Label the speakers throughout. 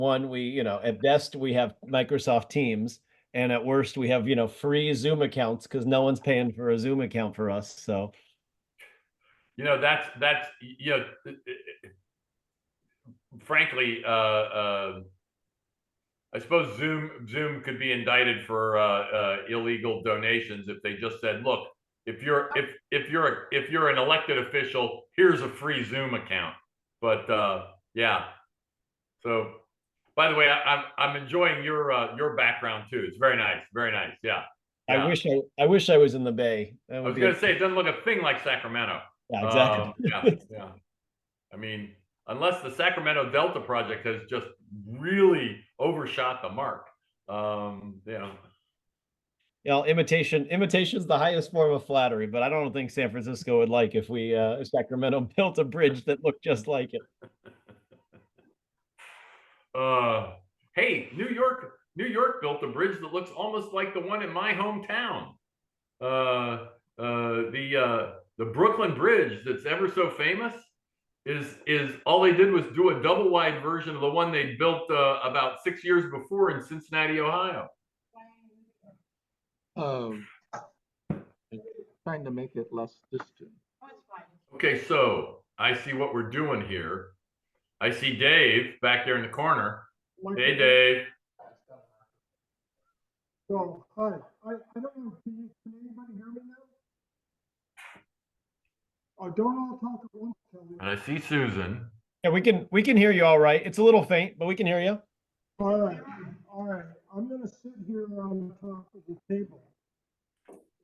Speaker 1: one, we, at best we have Microsoft Teams, and at worst we have, free Zoom accounts because no one's paying for a Zoom account for us. So,
Speaker 2: that's frankly, I suppose Zoom could be indicted for illegal donations if they just said, look, if you're an elected official, here's a free Zoom account. But yeah. So, by the way, I'm enjoying your background too. It's very nice, very nice. Yeah.
Speaker 1: I wish I was in the Bay.
Speaker 2: I was going to say it doesn't look a thing like Sacramento.
Speaker 1: Yeah, exactly.
Speaker 2: Yeah. I mean, unless the Sacramento Delta Project has just really overshot the mark.
Speaker 1: Imitation is the highest form of flattery, but I don't think San Francisco would like if we Sacramento built a bridge that looked just like it.
Speaker 2: Hey, New York built a bridge that looks almost like the one in my hometown. The Brooklyn Bridge that's ever so famous is all they did was do a double wide version of the one they built about 6 years before in Cincinnati, Ohio.
Speaker 3: Trying to make it less distant.
Speaker 2: Okay, so I see what we're doing here. I see Dave back there in the corner. Hey, Dave.
Speaker 4: So, hi. I don't know. Can anybody hear me now? Oh, don't all talk at once.
Speaker 2: And I see Susan.
Speaker 1: Yeah, we can hear you all right. It's a little faint, but we can hear you.
Speaker 4: All right. I'm gonna sit here on top of the table.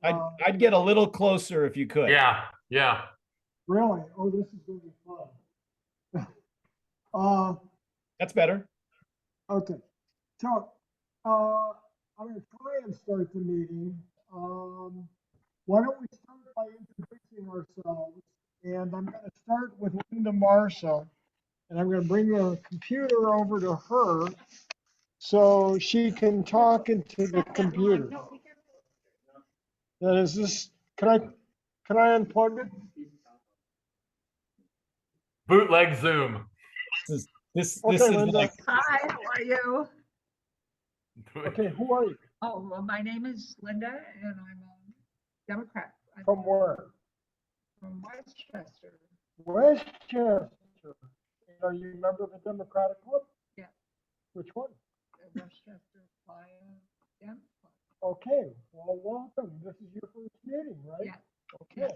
Speaker 1: I'd get a little closer if you could.
Speaker 2: Yeah.
Speaker 4: Really? Oh, this is gonna be fun.
Speaker 1: That's better.
Speaker 4: Okay. So, I'm gonna try and start the meeting. Why don't we start by introducing ourselves? And I'm gonna start with Linda Marshall, and I'm gonna bring the computer over to her so she can talk into the computer. Now, is this, can I unplug it?
Speaker 2: Bootleg Zoom.
Speaker 1: This
Speaker 4: Okay,
Speaker 1: is
Speaker 4: Linda.
Speaker 1: like,
Speaker 5: Hi, how are you?
Speaker 4: Okay, who are you?
Speaker 5: Oh, well, my name is Linda and I'm a Democrat. I'm
Speaker 4: From where?
Speaker 5: from Westchester.
Speaker 4: Westchester. And are you a member of the Democratic Club?
Speaker 5: Yeah.
Speaker 4: Which one?
Speaker 5: The Westchester Playa Dem Club.
Speaker 4: Okay, well, welcome. This is your first meeting, right?
Speaker 5: Yeah.
Speaker 4: Okay.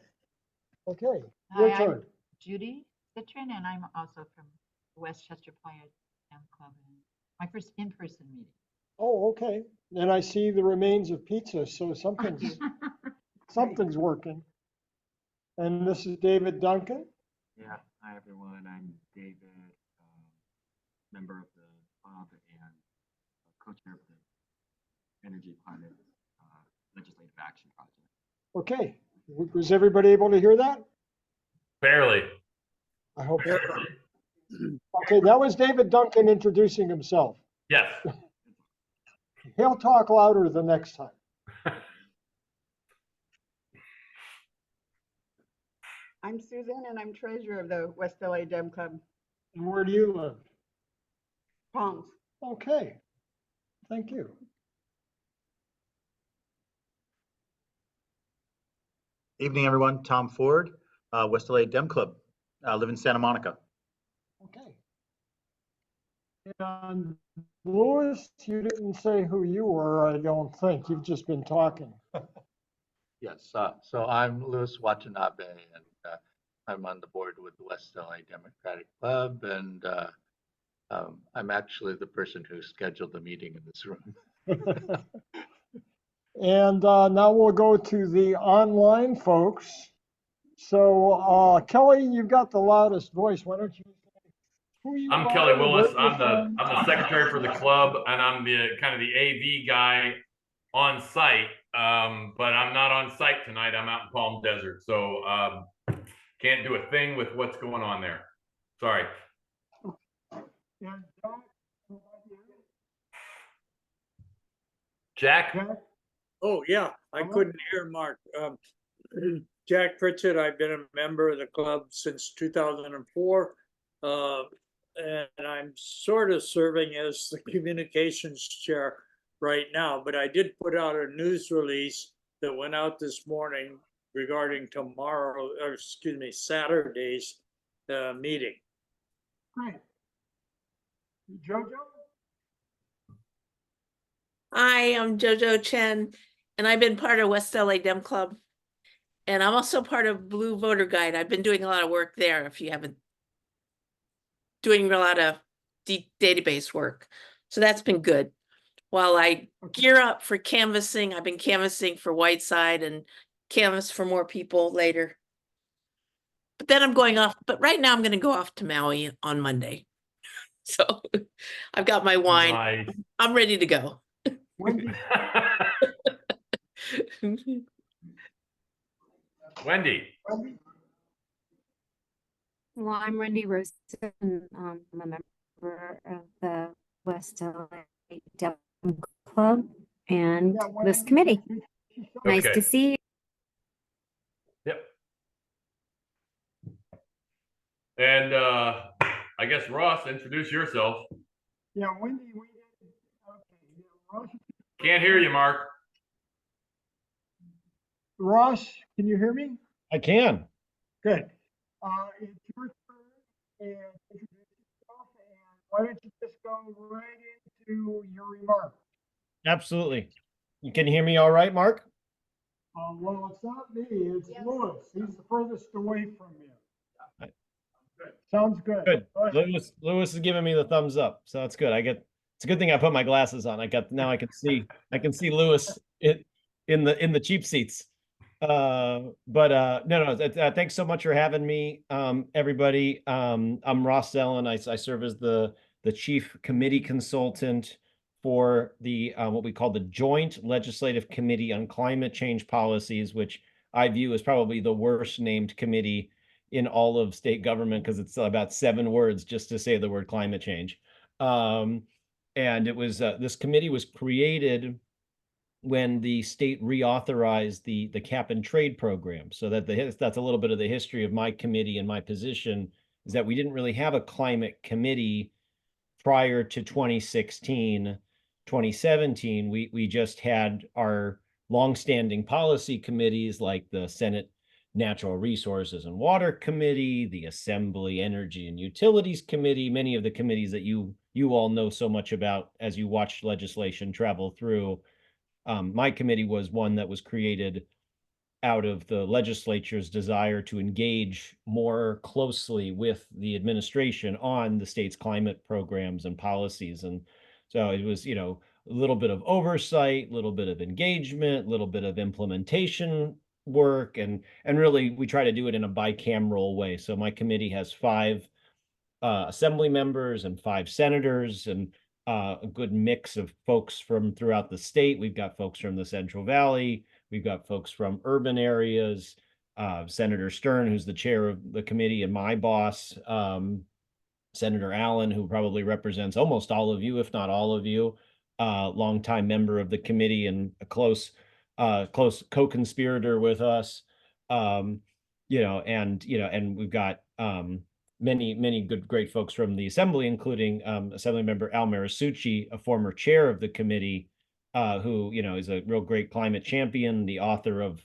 Speaker 4: Okay,
Speaker 6: Hi,
Speaker 4: your
Speaker 6: I'm
Speaker 4: turn.
Speaker 6: Judy Citron, and I'm also from Westchester Playa Town Club. And my first in-person meeting.
Speaker 4: Oh, okay. And I see the remains of pizza, so something's working. And this is David Duncan.
Speaker 7: Yeah, hi everyone. I'm David, member of the club and co-chair of the Energy Climate Legislative Action Project.
Speaker 4: Okay, was everybody able to hear that?
Speaker 2: Barely.
Speaker 4: I hope so. Okay, that was David Duncan introducing himself.
Speaker 2: Yes.
Speaker 4: He'll talk louder the next time.
Speaker 5: I'm Susan and I'm treasurer of the West LA Dem Club.
Speaker 4: And where do you live?
Speaker 5: Palms.
Speaker 4: Okay, thank you.
Speaker 8: Evening, everyone. Tom Ford, West LA Dem Club. Live in Santa Monica.
Speaker 4: Okay. And Louis, you didn't say who you were, I don't think. You've just been talking.
Speaker 3: Yes, so I'm Louis Watanabe, and I'm on the board with the West LA Democratic Club, and I'm actually the person who scheduled the meeting in this room.
Speaker 4: And now we'll go to the online folks. So Kelly, you've got the loudest voice. Why don't you say who you
Speaker 2: I'm
Speaker 4: are,
Speaker 2: Kelly Willis.
Speaker 4: where you're
Speaker 2: I'm
Speaker 4: from?
Speaker 2: the secretary for the club, and I'm the kind of the AV guy on site. But I'm not on site tonight. I'm out in Palm Desert, so can't do a thing with what's going on there. Sorry.
Speaker 4: And
Speaker 2: Jack?
Speaker 4: Jack?
Speaker 9: Oh, yeah, I couldn't hear Mark. Jack Pritchett, I've been a member of the club since 2004. and I'm sort of serving as the communications chair right now, but I did put out a news release that went out this morning regarding tomorrow, or excuse me, Saturday's meeting.
Speaker 4: Great. Jojo?
Speaker 10: Hi, I'm Jojo Chen, and I've been part of West LA Dem Club. And I'm also part of Blue Voter Guide. I've been doing a lot of work there if you haven't. Doing a lot of database work. So that's been good. While I gear up for canvassing, I've been canvassing for Whiteside and canvass for more people later. But then I'm going off, but right now I'm going to go off to Maui on Monday. So I've got my wine.
Speaker 2: Nice.
Speaker 10: I'm ready to go.
Speaker 4: Wendy?
Speaker 2: Wendy.
Speaker 4: Wendy?
Speaker 11: Well, I'm Wendy Rosen. I'm a member of the West LA Dem Club and
Speaker 4: Yeah,
Speaker 11: this
Speaker 4: Wendy,
Speaker 11: committee. Nice
Speaker 2: Okay.
Speaker 11: to see you.
Speaker 2: Yep. And I guess Ross, introduce yourself.
Speaker 4: Yeah, Wendy, we did, okay, yeah, Ross,
Speaker 2: Can't hear you, Mark.
Speaker 4: Ross, can you hear me?
Speaker 1: I can.
Speaker 4: Good. It's your turn and introduce yourself, and why don't you just go right into your remarks?
Speaker 1: Absolutely. You can hear me all right, Mark?
Speaker 4: Well, it's not me, it's Louis. He's the furthest away from you. Sounds good.
Speaker 1: Good.
Speaker 4: Go ahead.
Speaker 1: Lewis is giving me the thumbs up, so that's good. It's a good thing I put my glasses on. Now I can see Lewis in the cheap seats. No, thanks so much for having me, everybody. I'm Ross Zellin. I serve as the chief committee consultant for the what we call the Joint Legislative Committee on Climate Change Policies, which I view as probably the worst named committee in all of state government because it's about 7 words just to say the word climate change. And it was this committee was created when the state reauthorized the cap and trade program. So that's a little bit of the history of my committee and my position is that we didn't really have a climate committee prior to 2016, 2017. We just had our longstanding policy committees like the Senate Natural Resources and Water Committee, the Assembly Energy and Utilities Committee, many of the committees that you all know so much about as you watch legislation travel through. My committee was one that was created out of the legislature's desire to engage more closely with the administration on the state's climate programs and policies. And so it was, a little bit of oversight, a little bit of engagement, a little bit of implementation work, and really we try to do it in a bicameral way. So my committee has 5 assembly members and 5 senators and a good mix of folks from throughout the state. We've got folks from the Central Valley. We've got folks from urban areas. Senator Stern, who's the chair of the committee, and my boss, Senator Allen, who probably represents almost all of you, if not all of you, longtime member of the committee and a close co-conspirator with us. And we've got many great folks from the assembly, including Assembly Member Al Marisucci, a former chair of the committee, who is a real great climate champion, the author of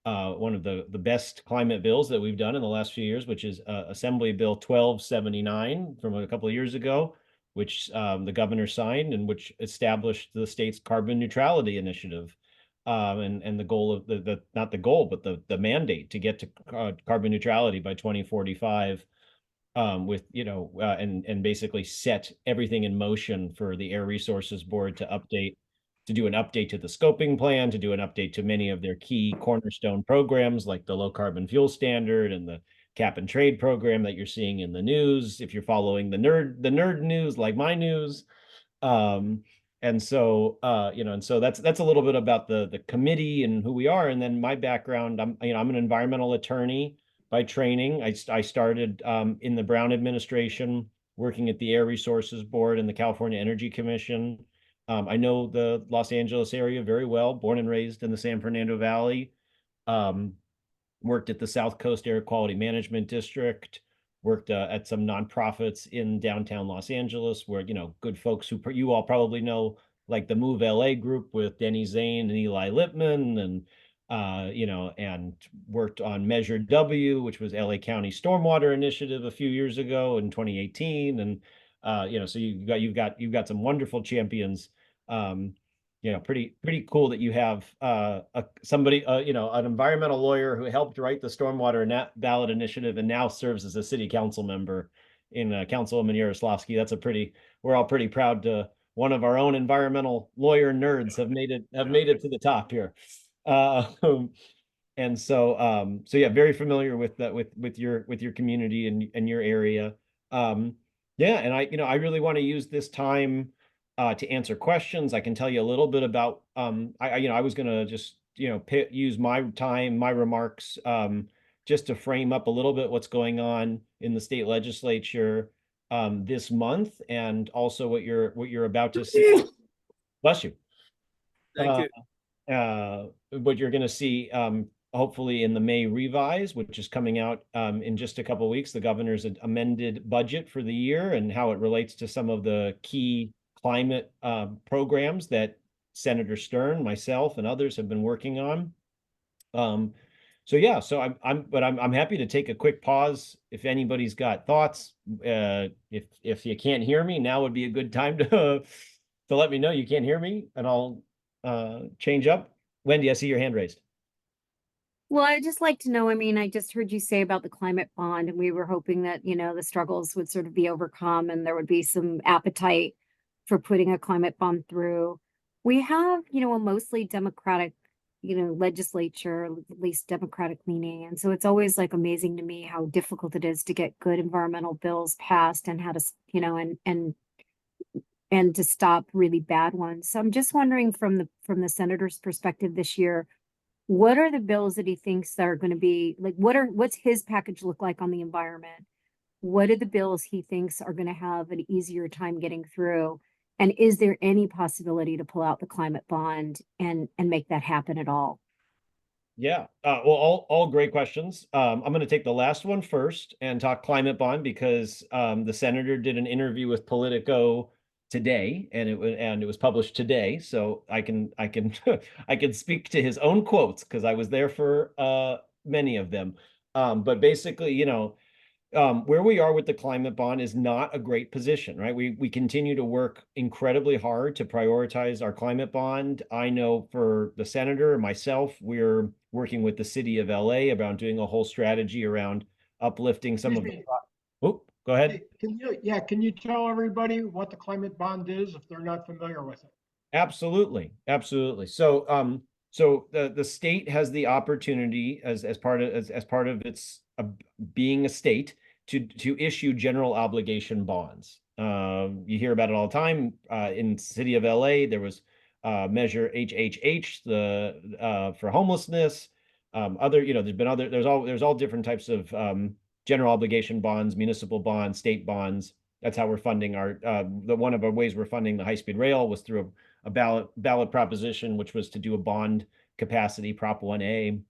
Speaker 1: one of the best climate bills that we've done in the last few years, which is Assembly Bill 1279 from a couple of years ago, which the governor signed and which established the state's carbon neutrality initiative. And the goal of not the goal, but the mandate to get to carbon neutrality by 2045. With and basically set everything in motion for the Air Resources Board to do an update to the scoping plan, to do an update to many of their key cornerstone programs like the low carbon fuel standard and the cap and trade program that you're seeing in the news, if you're following the nerd news like my news. And so that's a little bit about the committee and who we are. And then my background, I'm an environmental attorney by training. I started in the Brown administration, working at the Air Resources Board and the California Energy Commission. I know the Los Angeles area very well, born and raised in the San Fernando Valley. Worked at the South Coast Air Quality Management District, worked at some nonprofits in downtown Los Angeles where, good folks who you all probably know, like the Move LA group with Denny Zane and Eli Lippman, and and worked on Measure W, which was LA County Stormwater Initiative a few years ago in 2018. And, so you've got some wonderful champions. Pretty cool that you have somebody, an environmental lawyer who helped write the stormwater ballot initiative and now serves as a city council member in Councilwoman Yaroslavsky. We're all pretty proud to, one of our own environmental lawyer nerds have made it to the top here. And so yeah, very familiar with that, with your community and your area. Yeah, and I really want to use this time to answer questions. I can tell you a little bit about I was gonna just use my time, my remarks, just to frame up a little bit what's going on in the state legislature this month, and also what you're about to see. Bless you.
Speaker 9: Thank
Speaker 1: you. What you're going to see, hopefully in the May revise, which is coming out in just a couple of weeks, the governor's amended budget for the year and how it relates to some of the key climate programs that Senator Stern, myself, and others have been working on. So yeah, so I'm happy to take a quick pause if anybody's got thoughts. If you can't hear me, now would be a good time to let me know you can't hear me, and I'll change up. Wendy, I see your hand raised.
Speaker 11: Well, I'd just like to know, I mean, I just heard you say about the climate bond, and we were hoping that, the struggles would sort of be overcome and there would be some appetite for putting a climate bond through. We have, a mostly Democratic, legislature, at least Democratic leaning. And so it's always like amazing to me how difficult it is to get good environmental bills passed and how to, and to stop really bad ones. So I'm just wondering from the senator's perspective this year, what are the bills that he thinks are going to be like, what's his package look like on the environment? What are the bills he thinks are going to have an easier time getting through? And is there any possibility to pull out the climate bond and make that happen at all?
Speaker 1: Yeah, well, all great questions. I'm going to take the last one first and talk climate bond, because the senator did an interview with Politico today, and it was published today, so I can I can speak to his own quotes because I was there for many of them. But basically, where we are with the climate bond is not a great position, right? We continue to work incredibly hard to prioritize our climate bond. I know for the senator and myself, we're working with the city of LA about doing a whole strategy around uplifting some of the. Oh, go ahead.
Speaker 4: Can you tell everybody what the climate bond is if they're not familiar with it?
Speaker 1: Absolutely. So the state has the opportunity as part of its being a state to issue general obligation bonds. You hear about it all the time. In the city of LA, there was Measure HHH, for homelessness. There's all different types of general obligation bonds, municipal bonds, state bonds. That's how we're funding one of our ways we're funding the high-speed rail was through a ballot proposition, which was to do a bond capacity, Prop 1A.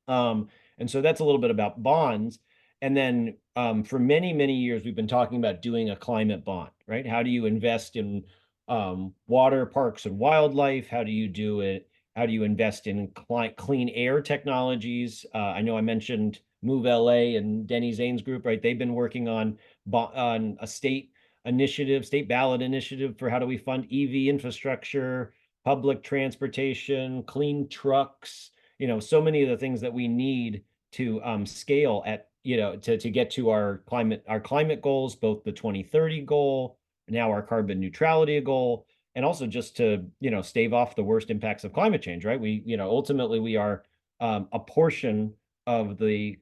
Speaker 1: And so that's a little bit about bonds. And then for many, many years, we've been talking about doing a climate bond, right? How do you invest in water, parks, and wildlife? How do you do it? How do you invest in clean air technologies? I know I mentioned Move LA and Denny Zane's group, right? They've been working on a state ballot initiative for how do we fund EV infrastructure, public transportation, clean trucks, so many of the things that we need to scale at, to get to our climate goals, both the 2030 goal, now our carbon neutrality goal, and also just to, stave off the worst impacts of climate change, right? Ultimately we are a portion of the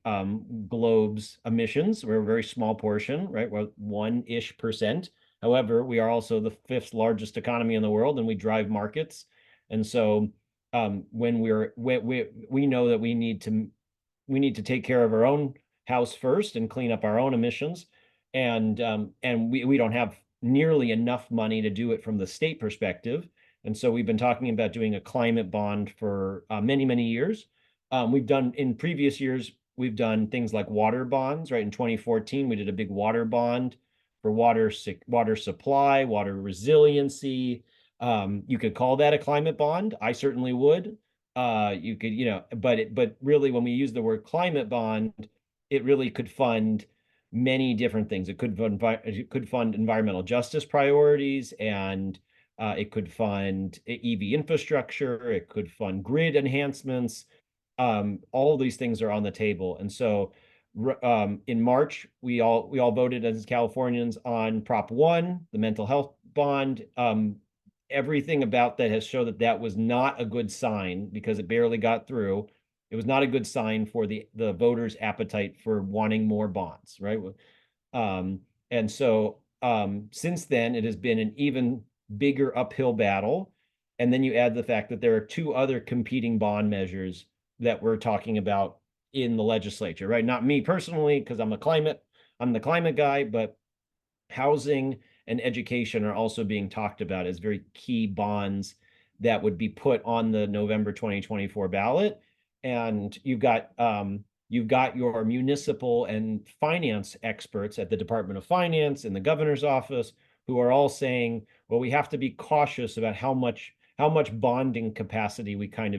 Speaker 1: globe's emissions. We're a very small portion, right? We're 1-ish%. However, we are also the 5th largest economy in the world, and we drive markets. And so when we know that we need to take care of our own house first and clean up our own emissions, and we don't have nearly enough money to do it from the state perspective. And so we've been talking about doing a climate bond for many, many years. We've done in previous years, We've done things like water bonds, right? In 2014, we did a big water bond for water supply, water resiliency. You could call that a climate bond. I certainly would. You could, but really when we use the word climate bond, it really could fund many different things. It could fund environmental justice priorities, and it could fund EV infrastructure. It could fund grid enhancements. All of these things are on the table. And so in March, we all voted as Californians on Prop 1, the mental health bond. Everything about that has shown that that was not a good sign because it barely got through. It was not a good sign for the voters' appetite for wanting more bonds, right? And so since then, it has been an even bigger uphill battle. And then you add the fact that there are two other competing bond measures that we're talking about in the legislature, right? Not me personally, because I'm the climate guy, but housing and education are also being talked about as very key bonds that would be put on the November 2024 ballot. And you've got your municipal and finance experts at the Department of Finance and the governor's office who are all saying, well, we have to be cautious about how much bonding capacity we kind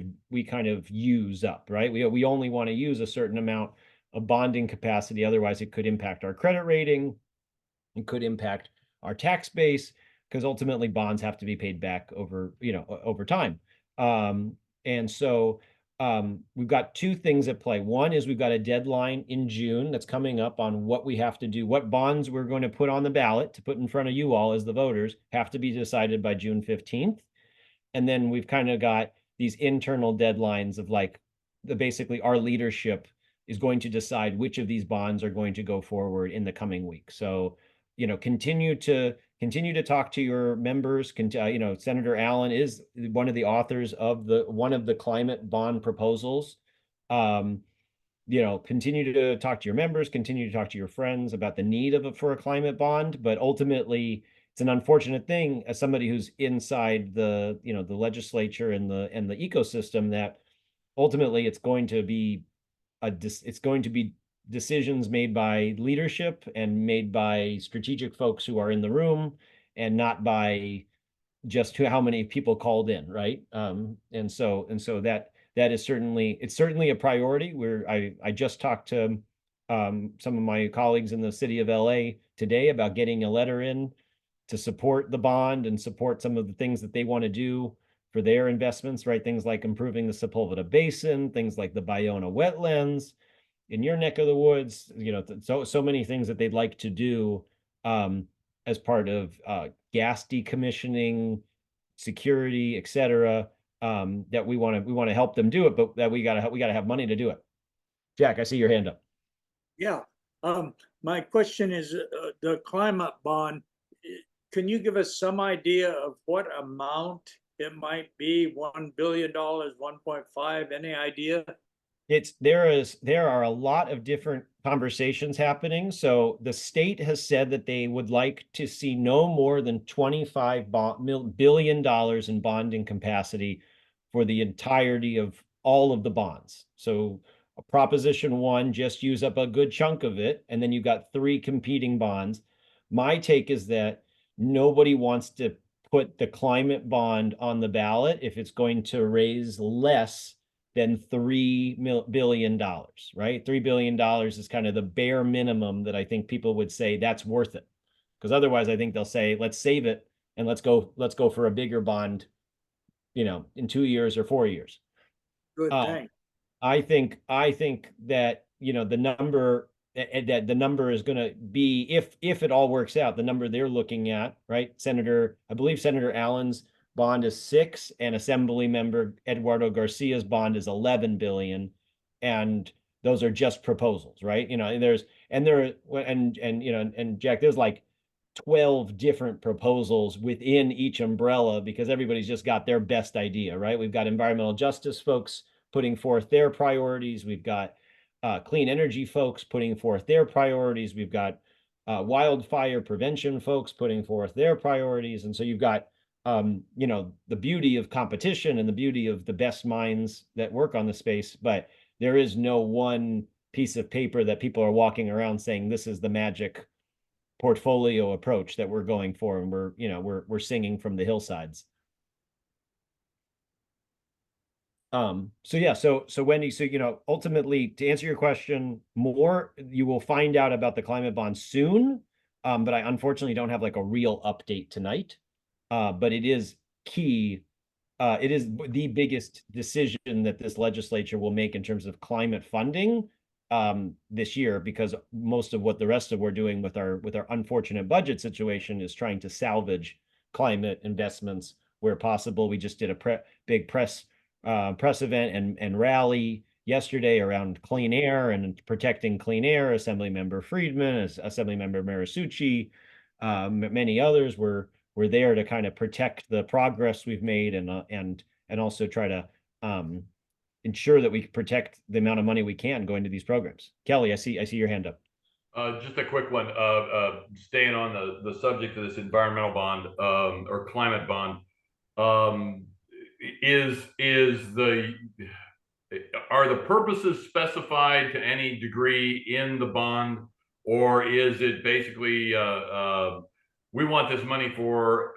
Speaker 1: of use up, right? We only want to use a certain amount of bonding capacity, otherwise it could impact our credit rating, it could impact our tax base, because ultimately bonds have to be paid back over time. And so we've got two things at play. One is we've got a deadline in June that's coming up on what we have to do, what bonds we're going to put on the ballot to put in front of you all as the voters have to be decided by June 15th. And then we've kind of got these internal deadlines of basically our leadership is going to decide which of these bonds are going to go forward in the coming week. So, continue to talk to your members. Senator Allen is one of the authors of one of the climate bond proposals. Continue to talk to your members, continue to talk to your friends about the need for a climate bond, but ultimately it's an unfortunate thing as somebody who's inside the legislature and the ecosystem that ultimately it's going to be decisions made by leadership and made by strategic folks who are in the room and not by just how many people called in, right? And so that is certainly a priority. I just talked to some of my colleagues in the city of LA today about getting a letter in to support the bond and support some of the things that they want to do for their investments, right? Things like improving the Sepulveda Basin, things like the Ballona wetlands in your neck of the woods, so many things that they'd like to do as part of gas decommissioning, security, et cetera, that we want to help them do it, but that we gotta have money to do it. Jack, I see your hand up.
Speaker 9: Yeah. My question is the climate bond. Can you give us some idea of what amount it might be? $1 billion, 1.5, any idea?
Speaker 1: There are a lot of different conversations happening. So the state has said that they would like to see no more than $25 billion in bonding capacity for the entirety of all of the bonds. So Proposition 1 just use up a good chunk of it, and then you've got 3 competing bonds. My take is that nobody wants to put the climate bond on the ballot if it's going to raise less than $3 billion, right? $3 billion is kind of the bare minimum that I think people would say that's worth it. Because otherwise I think they'll say, let's save it and let's go for a bigger bond, in 2 years or 4 years.
Speaker 9: Good, thanks.
Speaker 1: I think that, the number is going to be, if it all works out, the number they're looking at, right? I believe Senator Allen's bond is 6 and Assembly Member Eduardo Garcia's bond is 11 billion. And those are just proposals, right? And Jack, there's like 12 different proposals within each umbrella because everybody's just got their best idea, right? We've got environmental justice folks putting forth their priorities. We've got clean energy folks putting forth their priorities. We've got wildfire prevention folks putting forth their priorities. And so you've got, the beauty of competition and the beauty of the best minds that work on the space, but there is no one piece of paper that people are walking around saying this is the magic portfolio approach that we're going for, and we're singing from the hillsides. So yeah, so Wendy, so ultimately, to answer your question, more you will find out about the climate bond soon. But I unfortunately don't have like a real update tonight. But it is key. It is the biggest decision that this legislature will make in terms of climate funding this year, because most of what the rest of we're doing with our unfortunate budget situation is trying to salvage climate investments where possible. We just did a big press event and rally yesterday around clean air and protecting clean air. Assemblymember Friedman, Assemblymember Marisucci, many others were there to kind of protect the progress we've made and also try to ensure that we protect the amount of money we can go into these programs. Kelly, I see your hand up.
Speaker 2: Just a quick one. Staying on the subject of this environmental bond or climate bond, are the purposes specified to any degree in the bond, or is it basically we want this money for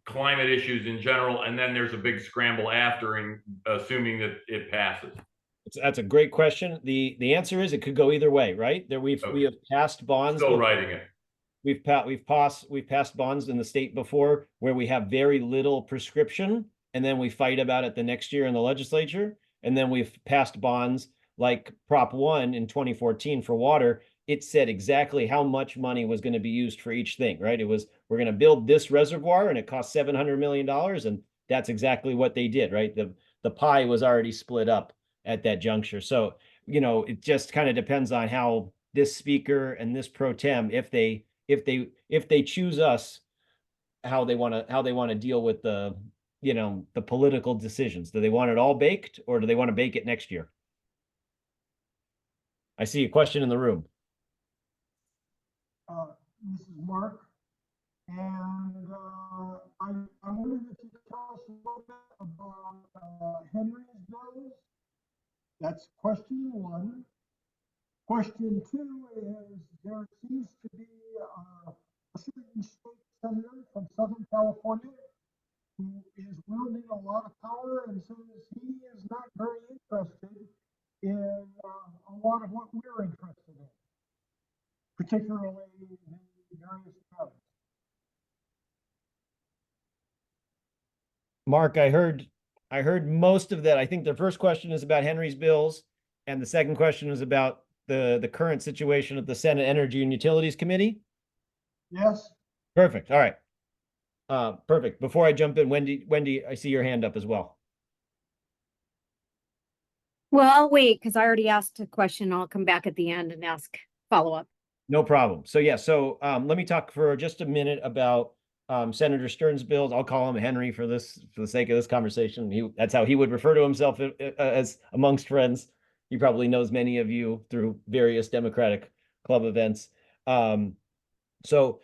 Speaker 2: climate issues in general, and then there's a big scramble after, and assuming that it passes?
Speaker 1: That's a great question. The answer is it could go either way, right? We have passed bonds.
Speaker 2: Still writing it.
Speaker 1: We've passed bonds in the state before where we have very little prescription, and then we fight about it the next year in the legislature. And then we've passed bonds like Prop 1 in 2014 for water. It said exactly how much money was going to be used for each thing, right? It was, we're going to build this reservoir and it cost $700 million. And that's exactly what they did, right? The pie was already split up at that juncture. So, it just kind of depends on how this speaker and this pro tem, if they choose us, how they want to deal with the political decisions. Do they want it all baked, or do they want to bake it next year? I see a question in the room.
Speaker 4: This is Mark, and I wondered if you could tell us a little bit about Henry's bills. That's question one. Question two is, there seems to be a certain state senator from Southern California who is wielding a lot of power, and so he is not very interested in a lot of what we're interested in, particularly in various towns.
Speaker 1: Mark, I heard most of that. I think the first question is about Henry's bills, and the second question is about the current situation at the Senate Energy and Utilities Committee.
Speaker 4: Yes.
Speaker 1: Perfect. All right. Perfect. Before I jump in, Wendy, I see your hand up as well.
Speaker 11: Well, I'll wait because I already asked a question. I'll come back at the end and ask follow-up.
Speaker 1: No problem. So yeah, let me talk for just a minute about Senator Stern's bills. I'll call him Henry for the sake of this conversation. That's how he would refer to himself as amongst friends. He probably knows many of you through various Democratic club events. So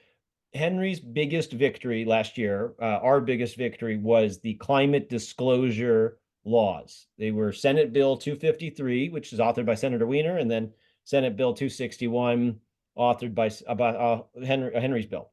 Speaker 1: Henry's biggest victory last year, our biggest victory, was the climate disclosure laws. They were Senate Bill 253, which is authored by Senator Wiener, and then Senate Bill 261, authored by Henry's bill.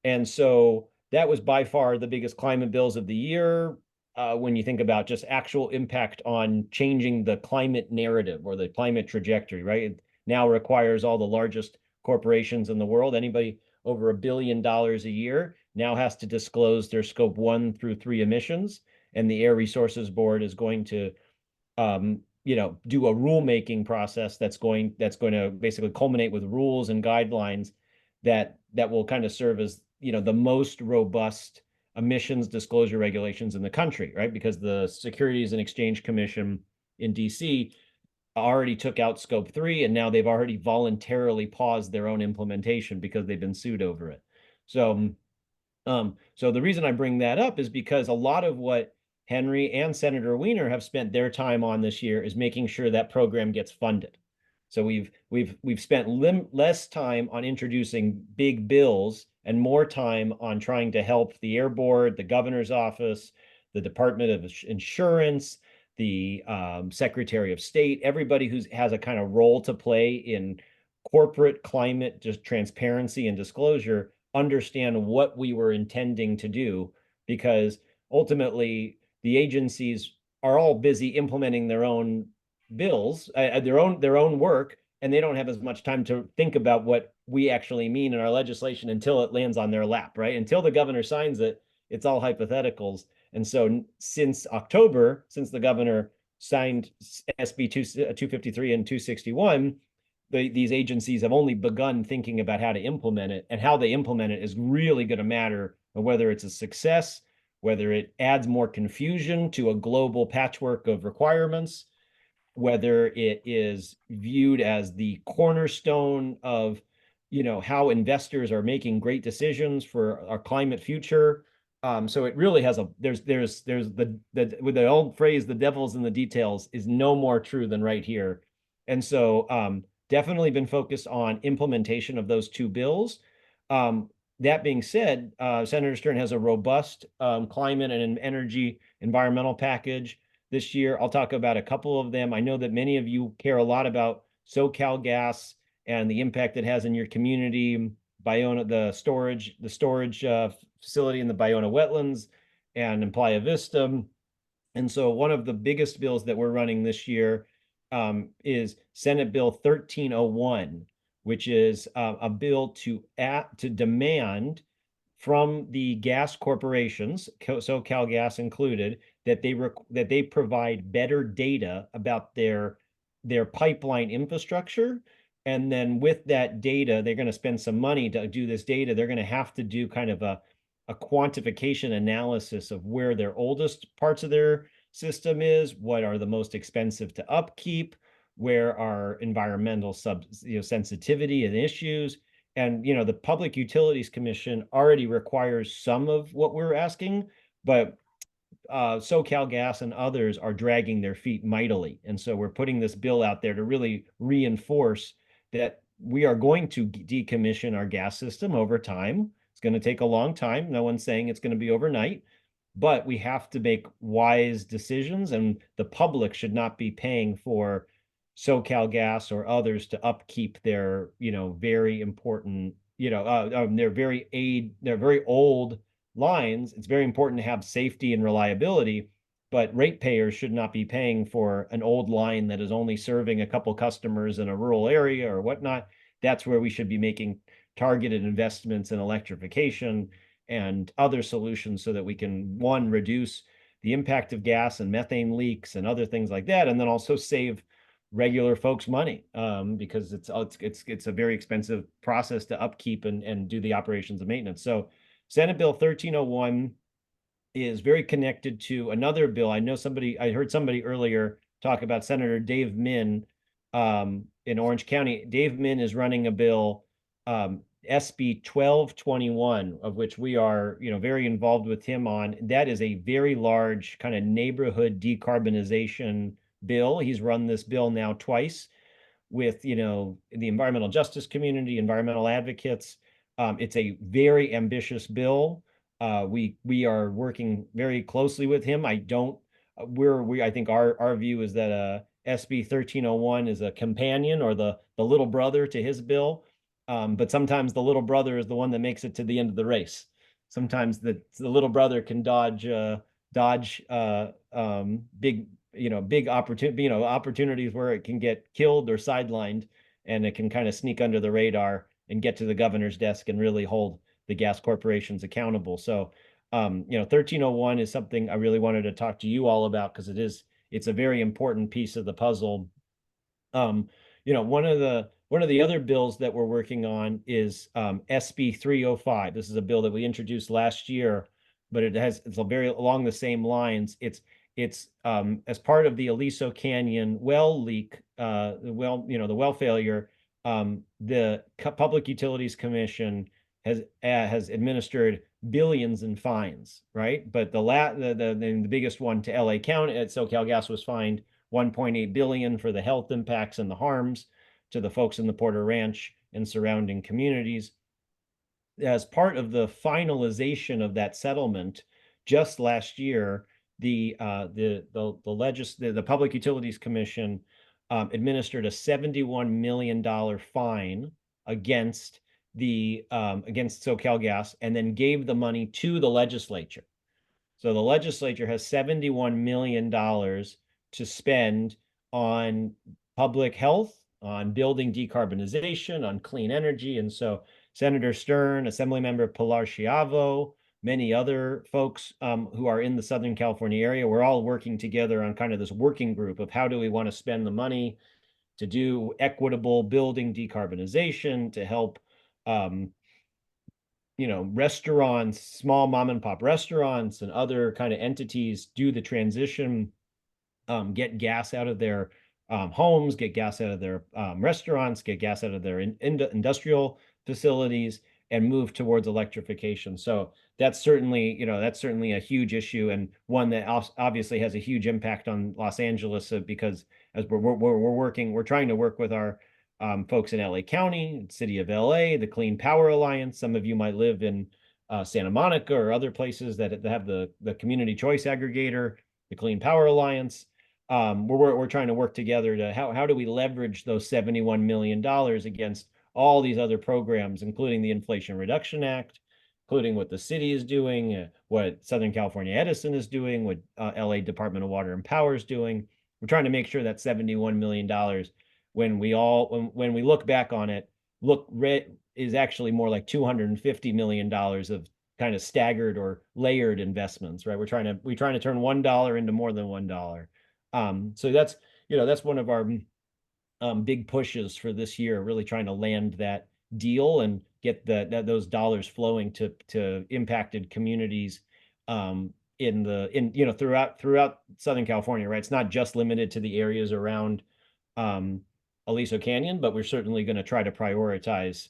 Speaker 1: And so that was by far the biggest climate bills of the year. When you think about just actual impact on changing the climate narrative or the climate trajectory, right? It now requires all the largest corporations in the world, anybody over $1 billion a year, now has to disclose their scope 1 through 3 emissions. And the Air Resources Board is going to, do a rulemaking process that's going to basically culminate with rules and guidelines that will kind of serve as, the most robust emissions disclosure regulations in the country, right? Because the Securities and Exchange Commission in DC already took out scope 3, and now they've already voluntarily paused their own implementation because they've been sued over it. So the reason I bring that up is because a lot of what Henry and Senator Wiener have spent their time on this year is making sure that program gets funded. So we've spent less time on introducing big bills and more time on trying to help the Air Board, the governor's office, the Department of Insurance, the Secretary of State, everybody who has a kind of role to play in corporate climate, just transparency and disclosure, understand what we were intending to do, because ultimately the agencies are all busy implementing their own bills, their own work, and they don't have as much time to think about what we actually mean in our legislation until it lands on their lap, right? Until the governor signs it, it's all hypotheticals. And so since October, since the governor signed SB 253 and 261, these agencies have only begun thinking about how to implement it, and how they implement it is really going to matter, whether it's a success, whether it adds more confusion to a global patchwork of requirements, whether it is viewed as the cornerstone of, how investors are making great decisions for our climate future. So it really has there's with the old phrase, the devil's in the details, is no more true than right here. And so definitely been focused on implementation of those two bills. That being said, Senator Stern has a robust climate and energy environmental package this year. I'll talk about a couple of them. I know that many of you care a lot about SoCalGas and the impact it has in your community, Ballona, the storage facility in the Ballona wetlands, and in Playa Vista. And so one of the biggest bills that we're running this year is Senate Bill 1301, which is a bill to demand from the gas corporations, SoCalGas included, that they provide better data about their pipeline infrastructure. And then with that data, they're going to spend some money to do this data. They're going to have to do kind of a quantification analysis of where their oldest parts of their system is, what are the most expensive to upkeep, where are environmental sensitivity and issues. And, the Public Utilities Commission already requires some of what we're asking, but SoCalGas and others are dragging their feet mightily. And so we're putting this bill out there to really reinforce that we are going to decommission our gas system over time. It's going to take a long time. No one's saying it's going to be overnight, but we have to make wise decisions, and the public should not be paying for SoCalGas or others to upkeep their, very important, they're very old lines. It's very important to have safety and reliability, but ratepayers should not be paying for an old line that is only serving a couple customers in a rural area or whatnot. That's where we should be making targeted investments in electrification and other solutions so that we can, one, reduce the impact of gas and methane leaks and other things like that, and then also save regular folks money, because it's a very expensive process to upkeep and do the operations and maintenance. So Senate Bill 1301 is very connected to another bill. I heard somebody earlier talk about Senator Dave Min in Orange County. Dave Min is running a bill, SB 1221, of which we are, very involved with him on. That is a very large kind of neighborhood decarbonization bill. He's run this bill now twice with, the environmental justice community, environmental advocates. It's a very ambitious bill. We are working very closely with him. I think our view is that SB 1301 is a companion or the little brother to his bill. But sometimes the little brother is the one that makes it to the end of the race. Sometimes the little brother can dodge big opportunities where it can get killed or sidelined, and it can kind of sneak under the radar and get to the governor's desk and really hold the gas corporations accountable. So, 1301 is something I really wanted to talk to you all about, because it's a very important piece of the puzzle. One of the other bills that we're working on is SB 305. This is a bill that we introduced last year, but it's very along the same lines. It's as part of the Aliso Canyon well leak, the well failure. The Public Utilities Commission has administered billions in fines, right? But the biggest one to LA County at SoCalGas was fined $1.8 billion for the health impacts and the harms to the folks in the Porter Ranch and surrounding communities. As part of the finalization of that settlement, just last year, the Public Utilities Commission administered a $71 million fine against against SoCalGas, and then gave the money to the legislature. So the legislature has $71 million to spend on public health, on building decarbonization, on clean energy. And so Senator Stern, Assemblymember Pilar Schiavo, many other folks who are in the Southern California area, we're all working together on kind of this working group of how do we want to spend the money to do equitable building decarbonization, to help restaurants, small mom and pop restaurants and other kind of entities do the transition, get gas out of their homes, get gas out of their restaurants, get gas out of their industrial facilities, and move towards electrification. So that's certainly, a huge issue, and one that obviously has a huge impact on Los Angeles, because as we're trying to work with our folks in LA County, City of LA, the Clean Power Alliance. Some of you might live in Santa Monica or other places that have the community choice aggregator, the Clean Power Alliance. We're trying to work together to how do we leverage those $71 million against all these other programs, including the Inflation Reduction Act, including what the city is doing, what Southern California Edison is doing, what LA Department of Water and Power is doing. We're trying to make sure that $71 million, when we look back on it, is actually more like $250 million of kind of staggered or layered investments, right? We're trying to turn $1 into more than $1. So that's one of our big pushes for this year, really trying to land that deal and get those dollars flowing to impacted communities throughout Southern California, right? It's not just limited to the areas around Aliso Canyon, but we're certainly going to try to prioritize,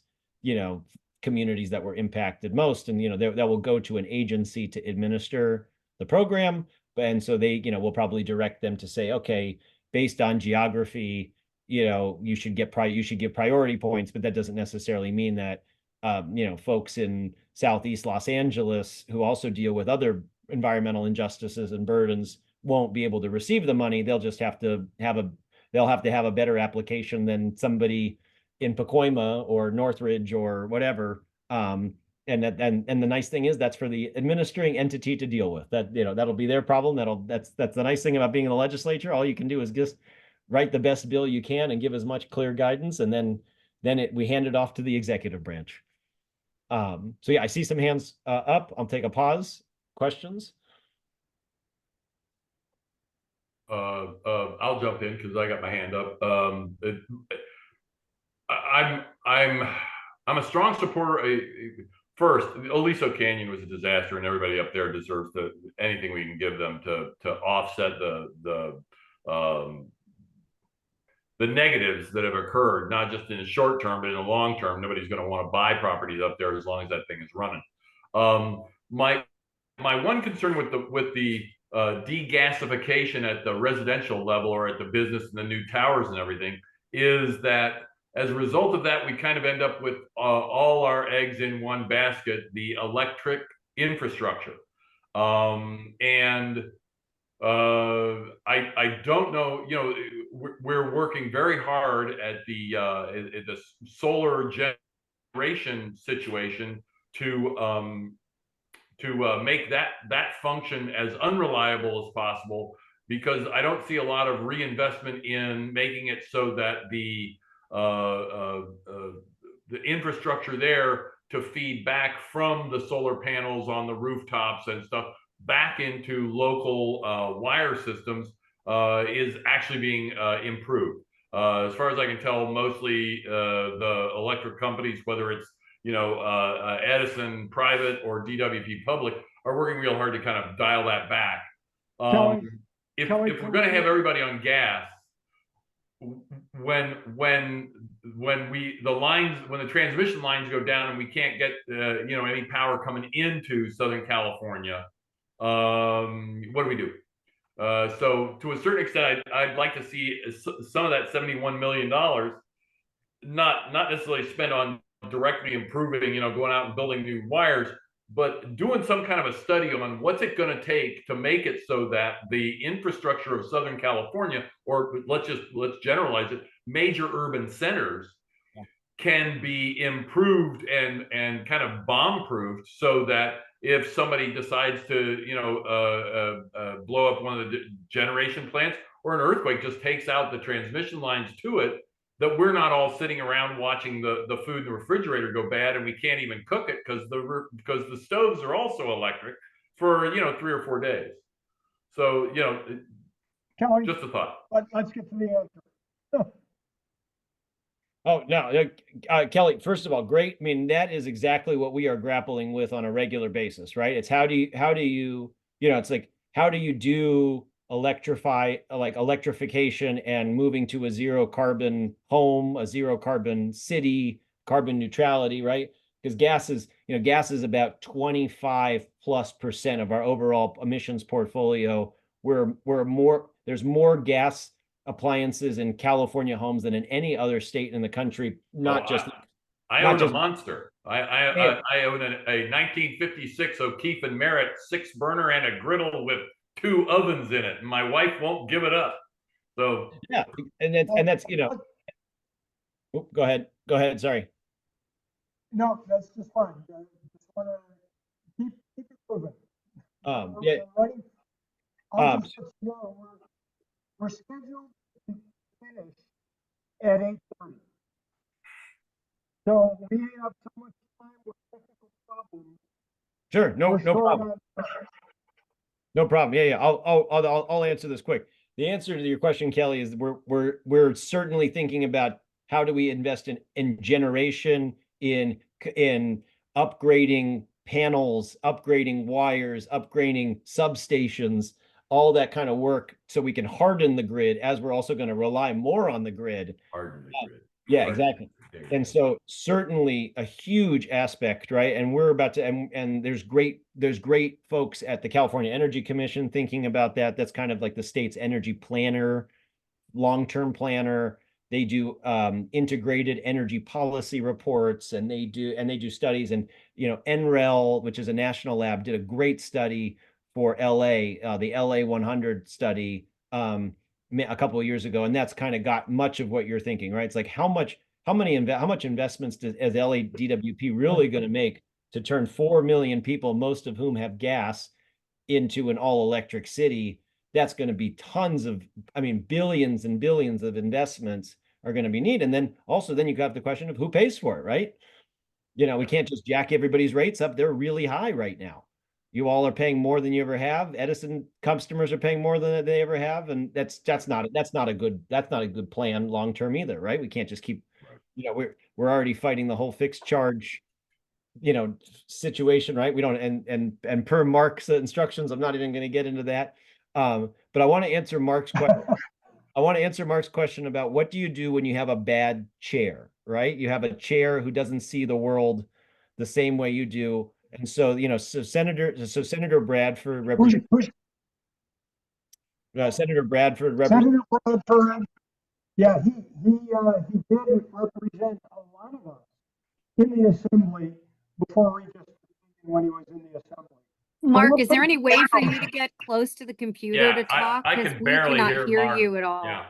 Speaker 1: communities that were impacted most, and that will go to an agency to administer the program, and so they, we'll probably direct them to say, okay, based on geography, you should give priority points, but that doesn't necessarily mean that folks in Southeast Los Angeles who also deal with other environmental injustices and burdens won't be able to receive the money. They'll just have to have a better application than somebody in Pacoima or Northridge or whatever. And the nice thing is that's for the administering entity to deal with. That that'll be their problem. That's the nice thing about being in the legislature. All you can do is just write the best bill you can and give as much clear guidance, and then we hand it off to the executive branch. So yeah, I see some hands up. I'll take a pause. Questions?
Speaker 2: I'll jump in because I got my hand up. I'm a strong supporter. First, Aliso Canyon was a disaster, and everybody up there deserves anything we can give them to offset the negatives that have occurred, not just in the short term, but in the long term. Nobody's going to want to buy properties up there as long as that thing is running. My one concern with the degasification at the residential level or at the business and the new towers and everything is that as a result of that, we kind of end up with all our eggs in one basket, the electric infrastructure. I don't know, we're working very hard at the solar generation situation to make that function as unreliable as possible, because I don't see a lot of reinvestment in making it so that the infrastructure there to feed back from the solar panels on the rooftops and stuff back into local wire systems is actually being improved. As far as I can tell, mostly the electric companies, whether it's Edison private or DWP public, are working real hard to kind of dial that back. If we're going to have everybody on gas, when the transmission lines go down and we can't get any power coming into Southern California, what do we do? So to a certain extent, I'd like to see some of that $71 million not necessarily spent on directly improving, going out and building new wires, but doing some kind of a study on what's it going to take to make it so that the infrastructure of Southern California, or let's generalize it, major urban centers can be improved and kind of bomb proofed, so that if somebody decides to, blow up one of the generation plants, or an earthquake just takes out the transmission lines to it, that we're not all sitting around watching the food in the refrigerator go bad and we can't even cook it because the stoves are also electric for 3 or 4 days. So
Speaker 4: Kelly,
Speaker 2: just a thought.
Speaker 4: let's get to the answer.
Speaker 1: Oh, no, Kelly, first of all, great. I mean, that is exactly what we are grappling with on a regular basis, right? It's how do you, it's like, how do you do electrification and moving to a zero carbon home, a zero carbon city, carbon neutrality, right? Because gas is about 25+% of our overall emissions portfolio. There's more gas appliances in California homes than in any other state in the country.
Speaker 2: I own a Monster. I own a 1956 O'Keefe and Merritt 6-burner and a griddle with 2 ovens in it, and my wife won't give it up. So
Speaker 1: yeah, and that's go ahead. Sorry.
Speaker 4: No, that's just fine. Just want to keep it moving.
Speaker 1: Yeah.
Speaker 4: Ready? I'll just let you know, we're scheduled to finish at 8:30. So we have so much time with technical problems.
Speaker 1: Sure, no
Speaker 4: We're short
Speaker 1: problem.
Speaker 4: on time.
Speaker 1: No problem. Yeah. I'll answer this quick. The answer to your question, Kelly, is we're certainly thinking about how do we invest in generation, in upgrading panels, upgrading wires, upgrading substations, all that kind of work, so we can harden the grid, as we're also going to rely more on the grid.
Speaker 2: harden the grid.
Speaker 1: Yeah, exactly. And so certainly a huge aspect, right? And we're about to, and there's great folks at the California Energy Commission thinking about that. That's kind of like the state's energy planner, long-term planner. They do integrated energy policy reports, and they do studies. And NREL, which is a national lab, did a great study for LA, the LA 100 study a couple of years ago, and that's kind of got much of what you're thinking, right? It's like how much investments is LADWP really going to make to turn 4 million people, most of whom have gas, into an all-electric city? That's going to be tons of, billions and billions of investments are going to be needed. And then you have the question of who pays for it, right? We can't just jack everybody's rates up. They're really high right now. You all are paying more than you ever have. Edison customers are paying more than they ever have, and that's not a good plan long term either, right? We can't just keep, we're already fighting the whole fixed charge, situation, right? We don't, and per Mark's instructions, I'm not even going to get into that. But I want to answer Mark's question. I want to answer Mark's question about what do you do when you have a bad chair, right? You have a chair who doesn't see the world the same way you do. And so, Senator Bradford, Senator Bradford,
Speaker 4: yeah, he did represent a lot of us in the assembly before when he was in the assembly.
Speaker 11: Mark, is there any way for you to get close to the computer to talk?
Speaker 2: I
Speaker 11: Because
Speaker 2: can
Speaker 11: we
Speaker 2: barely
Speaker 11: cannot hear
Speaker 2: Mark.
Speaker 11: you at all.
Speaker 2: Yeah.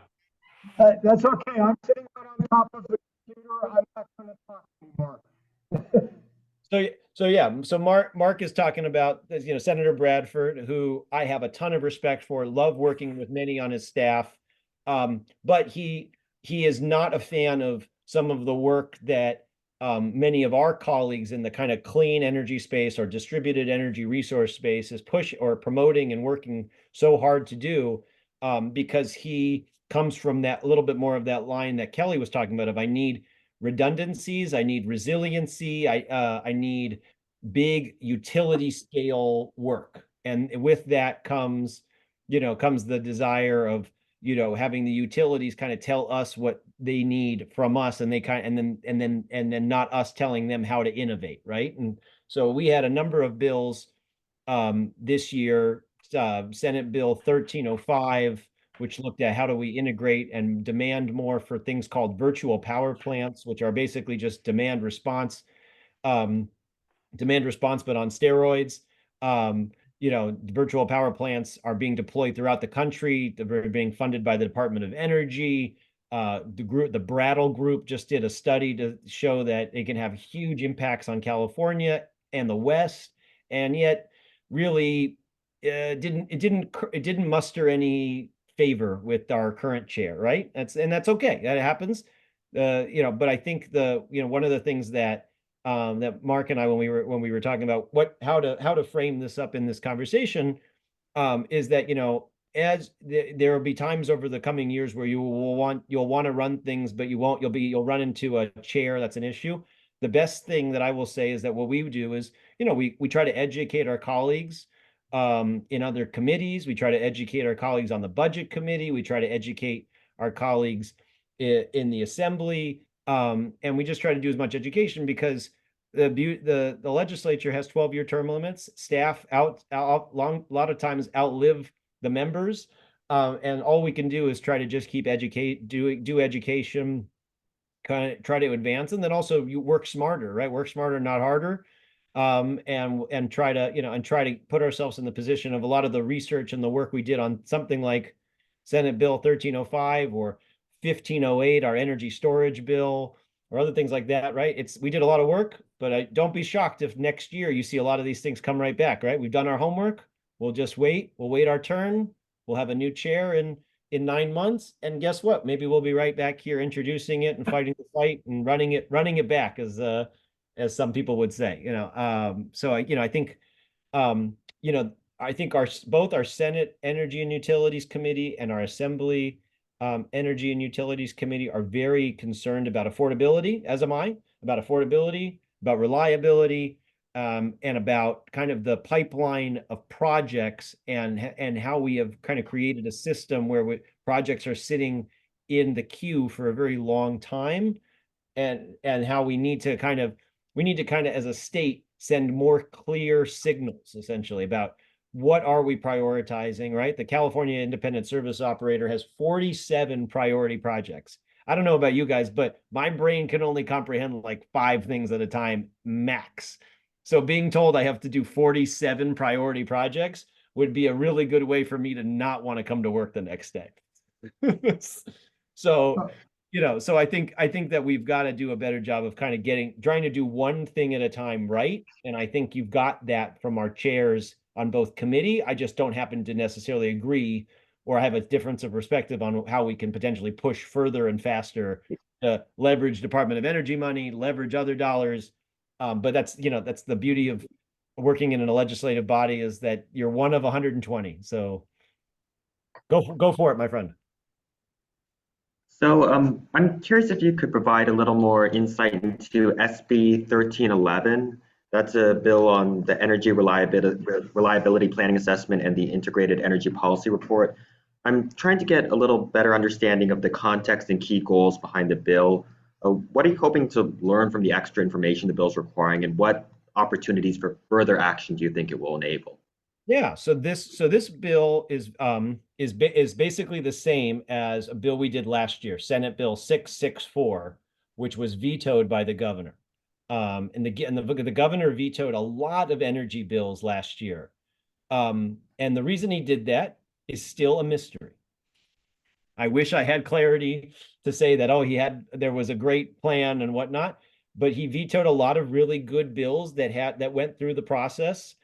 Speaker 4: That's okay. I'm sitting right on top of the computer. I'm not going to talk anymore.
Speaker 1: So Mark is talking about, Senator Bradford, who I have a ton of respect for, love working with many on his staff. But he is not a fan of some of the work that many of our colleagues in the kind of clean energy space or distributed energy resource space is promoting and working so hard to do, because he comes from that little bit more of that line that Kelly was talking about of, I need redundancies, I need resiliency, I need big utility scale work. And with that comes the desire of, having the utilities kind of tell us what they need from us, and then not us telling them how to innovate, right? And so we had a number of bills this year, Senate Bill 1305, which looked at how do we integrate and demand more for things called virtual power plants, which are basically just demand response demand response, but on steroids. You know, virtual power plants are being deployed throughout the country. They're being funded by the Department of Energy. The Brattle Group just did a study to show that it can have huge impacts on California and the West, and yet really it didn't muster any favor with our current chair, right? That's okay. That happens. You know, but I think one of the things that that Mark and I, when we were talking about how to frame this up in this conversation, is that, you know, as there will be times over the coming years where you'll want to run things, but you'll run into a chair that's an issue. The best thing that I will say is that what we do is, you know, we try to educate our colleagues in other committees. We try to educate our colleagues on the budget committee. We try to educate our colleagues in the assembly. And we just try to do as much education because the legislature has 12-year term limits. Staff a lot of times outlive the members, and all we can do is try to just keep do education, kind of try to advance, and then also you work smarter, right? Work smarter, not harder, and try to put ourselves in the position of a lot of the research and the work we did on something like Senate Bill 1305 or 1508, our energy storage bill, or other things like that, right? We did a lot of work, but don't be shocked if next year you see a lot of these things come right back, right? We've done our homework. We'll just wait. We'll wait our turn. We'll have a new chair in 9 months, and guess what? Maybe we'll be right back here introducing it and fighting the fight and running it back, as some people would say. You know, so I think, you know, I think both our Senate Energy and Utilities Committee and our Assembly Energy and Utilities Committee are very concerned about affordability, as am I, about affordability, about reliability, and about kind of the pipeline of projects and how we have kind of created a system where projects are sitting in the queue for a very long time, and how we need to kind of as a state send more clear signals essentially about what are we prioritizing, right? The California Independent Service Operator has 47 priority projects. I don't know about you guys, but my brain can only comprehend like 5 things at a time max. So being told I have to do 47 priority projects would be a really good way for me to not want to come to work the next day. So, you know, so I think that we've got to do a better job of kind of trying to do one thing at a time, right? And I think you've got that from our chairs on both committee. I just don't happen to necessarily agree or have a difference of perspective on how we can potentially push further and faster to leverage Department of Energy money, leverage other dollars. But that's the beauty of working in a legislative body, is that you're one of 120. So go for it, my friend.
Speaker 7: So I'm curious if you could provide a little more insight into SB 1311. That's a bill on the energy reliability planning assessment and the integrated energy policy report. I'm trying to get a little better understanding of the context and key goals behind the bill. What are you hoping to learn from the extra information the bill is requiring, and what opportunities for further action do you think it will enable?
Speaker 1: Yeah, so this bill is basically the same as a bill we did last year, Senate Bill 664, which was vetoed by the governor. And the governor vetoed a lot of energy bills last year. And the reason he did that is still a mystery. I wish I had clarity to say that, there was a great plan and whatnot, but he vetoed a lot of really good bills that went through the process.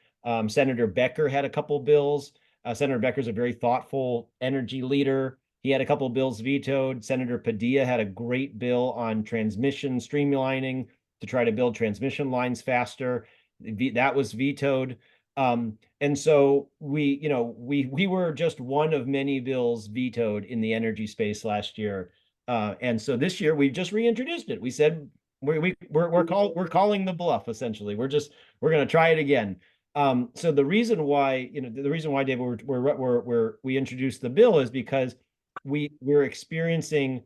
Speaker 1: Senator Becker had a couple bills. Senator Becker's a very thoughtful energy leader. He had a couple of bills vetoed. Senator Padilla had a great bill on transmission streamlining to try to build transmission lines faster. That was vetoed. And so we were just one of many bills vetoed in the energy space last year. And so this year we just reintroduced it. We said we're calling the bluff, essentially. We're going to try it again. So the reason why, David, we introduced the bill is because we're experiencing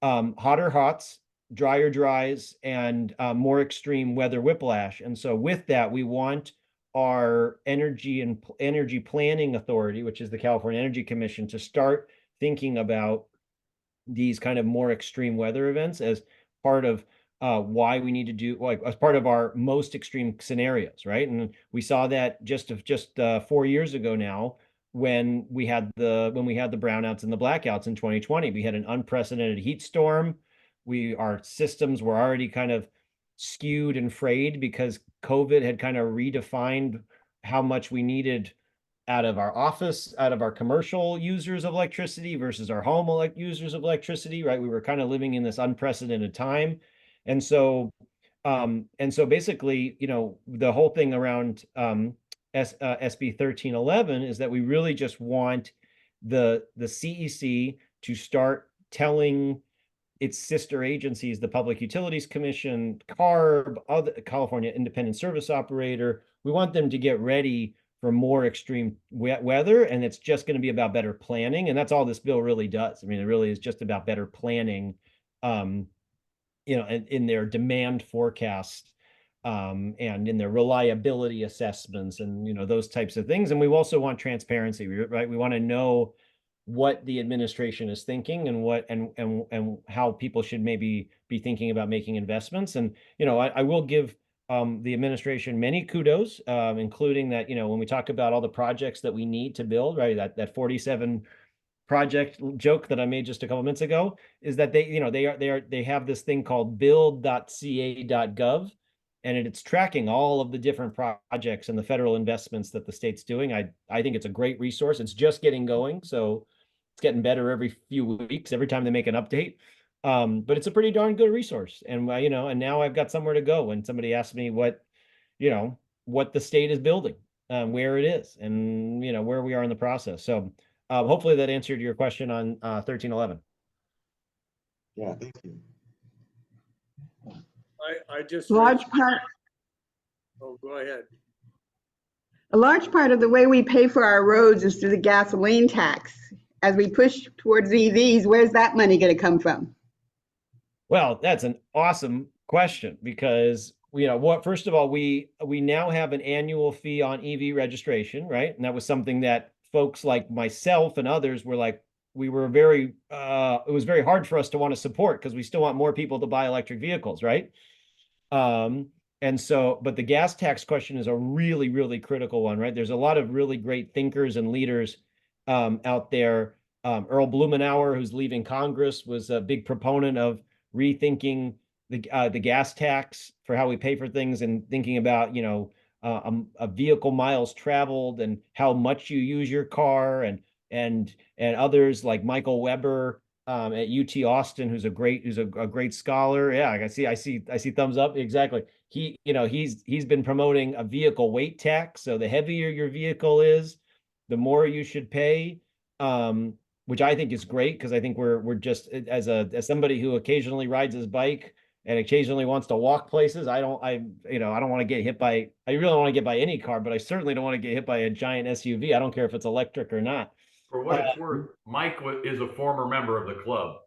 Speaker 1: hotter hots, drier dries, and more extreme weather whiplash. And so with that, we want our energy planning authority, which is the California Energy Commission, to start thinking about these kind of more extreme weather events as part of why we need to do, like, as part of our most extreme scenarios, right? And we saw that just 4 years ago now, when we had the brownouts and the blackouts in 2020. We had an unprecedented heat storm. Our systems were already kind of skewed and frayed because COVID had kind of redefined how much we needed out of our office, out of our commercial users of electricity versus our home users of electricity, right? We were kind of living in this unprecedented time. And so basically, the whole thing around SB 1311 is that we really just want the CEC to start telling its sister agencies, the Public Utilities Commission, CARB, other California Independent Service Operator, we want them to get ready for more extreme weather, and it's just going to be about better planning, and that's all this bill really does. I mean, it really is just about better planning, in their demand forecast, and in their reliability assessments, and those types of things. And we also want transparency, right? We want to know what the administration is thinking and what and how people should maybe be thinking about making investments. And I will give the administration many kudos, including that, when we talk about all the projects that we need to build, right, that 47 project joke that I made just a couple minutes ago, is that they have this thing called build.ca.gov, and it's tracking all of the different projects and the federal investments that the state's doing. I think it's a great resource. It's just getting going, so it's getting better every few weeks, every time they make an update. But it's a pretty darn good resource. And and now I've got somewhere to go when somebody asks me what the state is building, where it is, and where we are in the process. So hopefully that answered your question on 1311.
Speaker 12: Yeah, thank you.
Speaker 9: I just.
Speaker 13: Large part.
Speaker 9: Oh, go ahead.
Speaker 13: A large part of the way we pay for our roads is through the gasoline tax. As we push towards EVs, where's that money going to come from?
Speaker 1: Well, that's an awesome question, because first of all, we now have an annual fee on EV registration, right? And that was something that folks like myself and others were like, it was very hard for us to want to support, because we still want more people to buy electric vehicles, right? And so, but the gas tax question is a really, really critical one, right? There's a lot of really great thinkers and leaders out there. Earl Blumenauer, who's leaving Congress, was a big proponent of rethinking the gas tax for how we pay for things, and thinking about a vehicle miles traveled and how much you use your car, and others like Michael Weber at UT Austin, who's a great scholar. Yeah, I see thumbs up. Exactly. He's been promoting a vehicle weight tax. So the heavier your vehicle is, the more you should pay, which I think is great, because I think we're just, as somebody who occasionally rides his bike and occasionally wants to walk places, I don't want to get hit by, I really don't want to get by any car, but I certainly don't want to get hit by a giant SUV. I don't care if it's electric or not.
Speaker 2: For what it's worth, Mike is a former member of the club.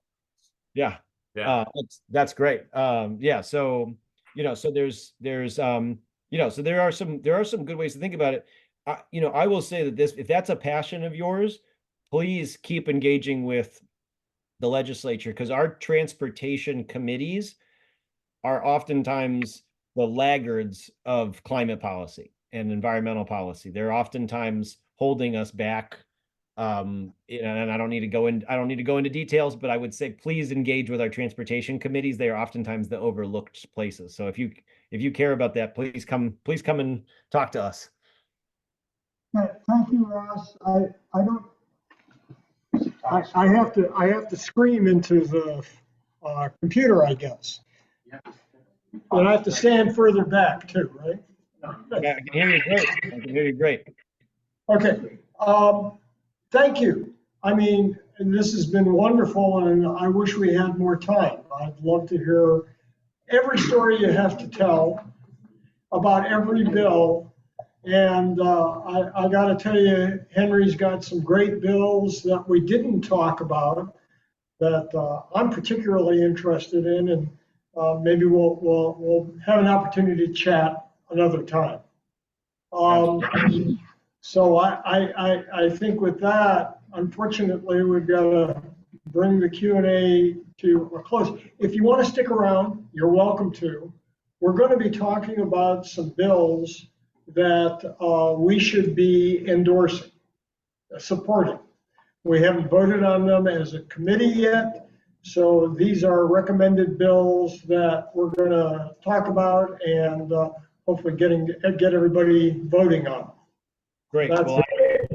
Speaker 1: Yeah.
Speaker 2: Yeah.
Speaker 1: That's great. Yeah. So, so there's so there are some good ways to think about it. I will say that if that's a passion of yours, please keep engaging with the legislature, because our transportation committees are oftentimes the laggards of climate policy and environmental policy. They're oftentimes holding us back. And I don't need to go into details, but I would say please engage with our transportation committees. They are oftentimes the overlooked places. So if you care about that, please come and talk to us.
Speaker 4: Thank you, Ross. I have to scream into the computer, I guess. And I have to stand further back too, right?
Speaker 1: Yeah, I can hear you great.
Speaker 4: Okay. Thank you. I mean, this has been wonderful, and I wish we had more time. I'd love to hear every story you have to tell about every bill. And I got to tell you, Henry's got some great bills that we didn't talk about that I'm particularly interested in, and maybe we'll have an opportunity to chat another time. So I think with that, unfortunately, we've got to bring the Q&A to a close. If you want to stick around, you're welcome to. We're going to be talking about some bills that we should be endorsing, supporting. We haven't voted on them as a committee yet. So these are recommended bills that we're going to talk about and hopefully get everybody voting on.
Speaker 1: Great.
Speaker 4: That's
Speaker 1: Well,
Speaker 4: it.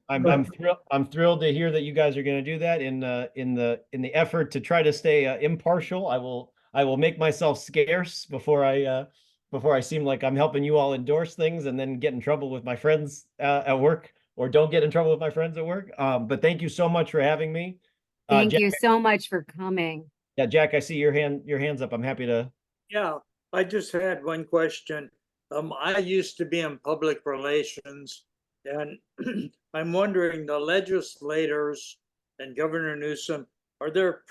Speaker 1: I'm thrilled to hear that you guys are going to do that in the effort to try to stay impartial. I will make myself scarce before I seem like I'm helping you all endorse things and then get in trouble with my friends at work, or don't get in trouble with my friends at work. But thank you so much for having me.
Speaker 11: Thank
Speaker 1: Jack,
Speaker 11: you so much for coming.
Speaker 1: Yeah, Jack, I see your hand's up. I'm happy to.
Speaker 9: Yeah, I just had one question. I used to be in public relations, and I'm wondering, the legislators and Governor Newsom, are there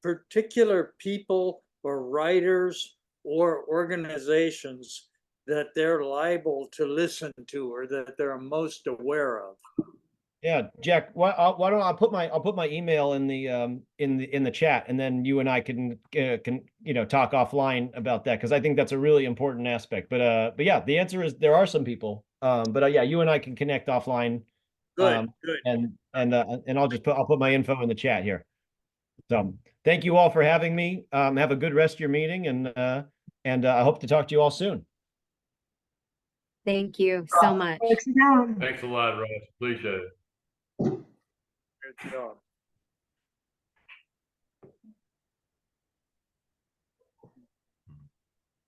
Speaker 9: particular people or writers or organizations that they're liable to listen to, or that they're most aware of?
Speaker 1: Yeah, Jack, why don't I put my email in the chat, and then you and I can talk offline about that, because I think that's a really important aspect. But yeah, the answer is there are some people. But yeah, you and I can connect offline.
Speaker 9: Good, good.
Speaker 1: And I'll put my info in the chat here. So thank you all for having me. Have a good rest of your meeting, and I hope to talk to you all soon.
Speaker 11: Thank you so much.
Speaker 4: Thanks again.
Speaker 2: Thanks a lot, Ross. Appreciate it.
Speaker 9: Good job.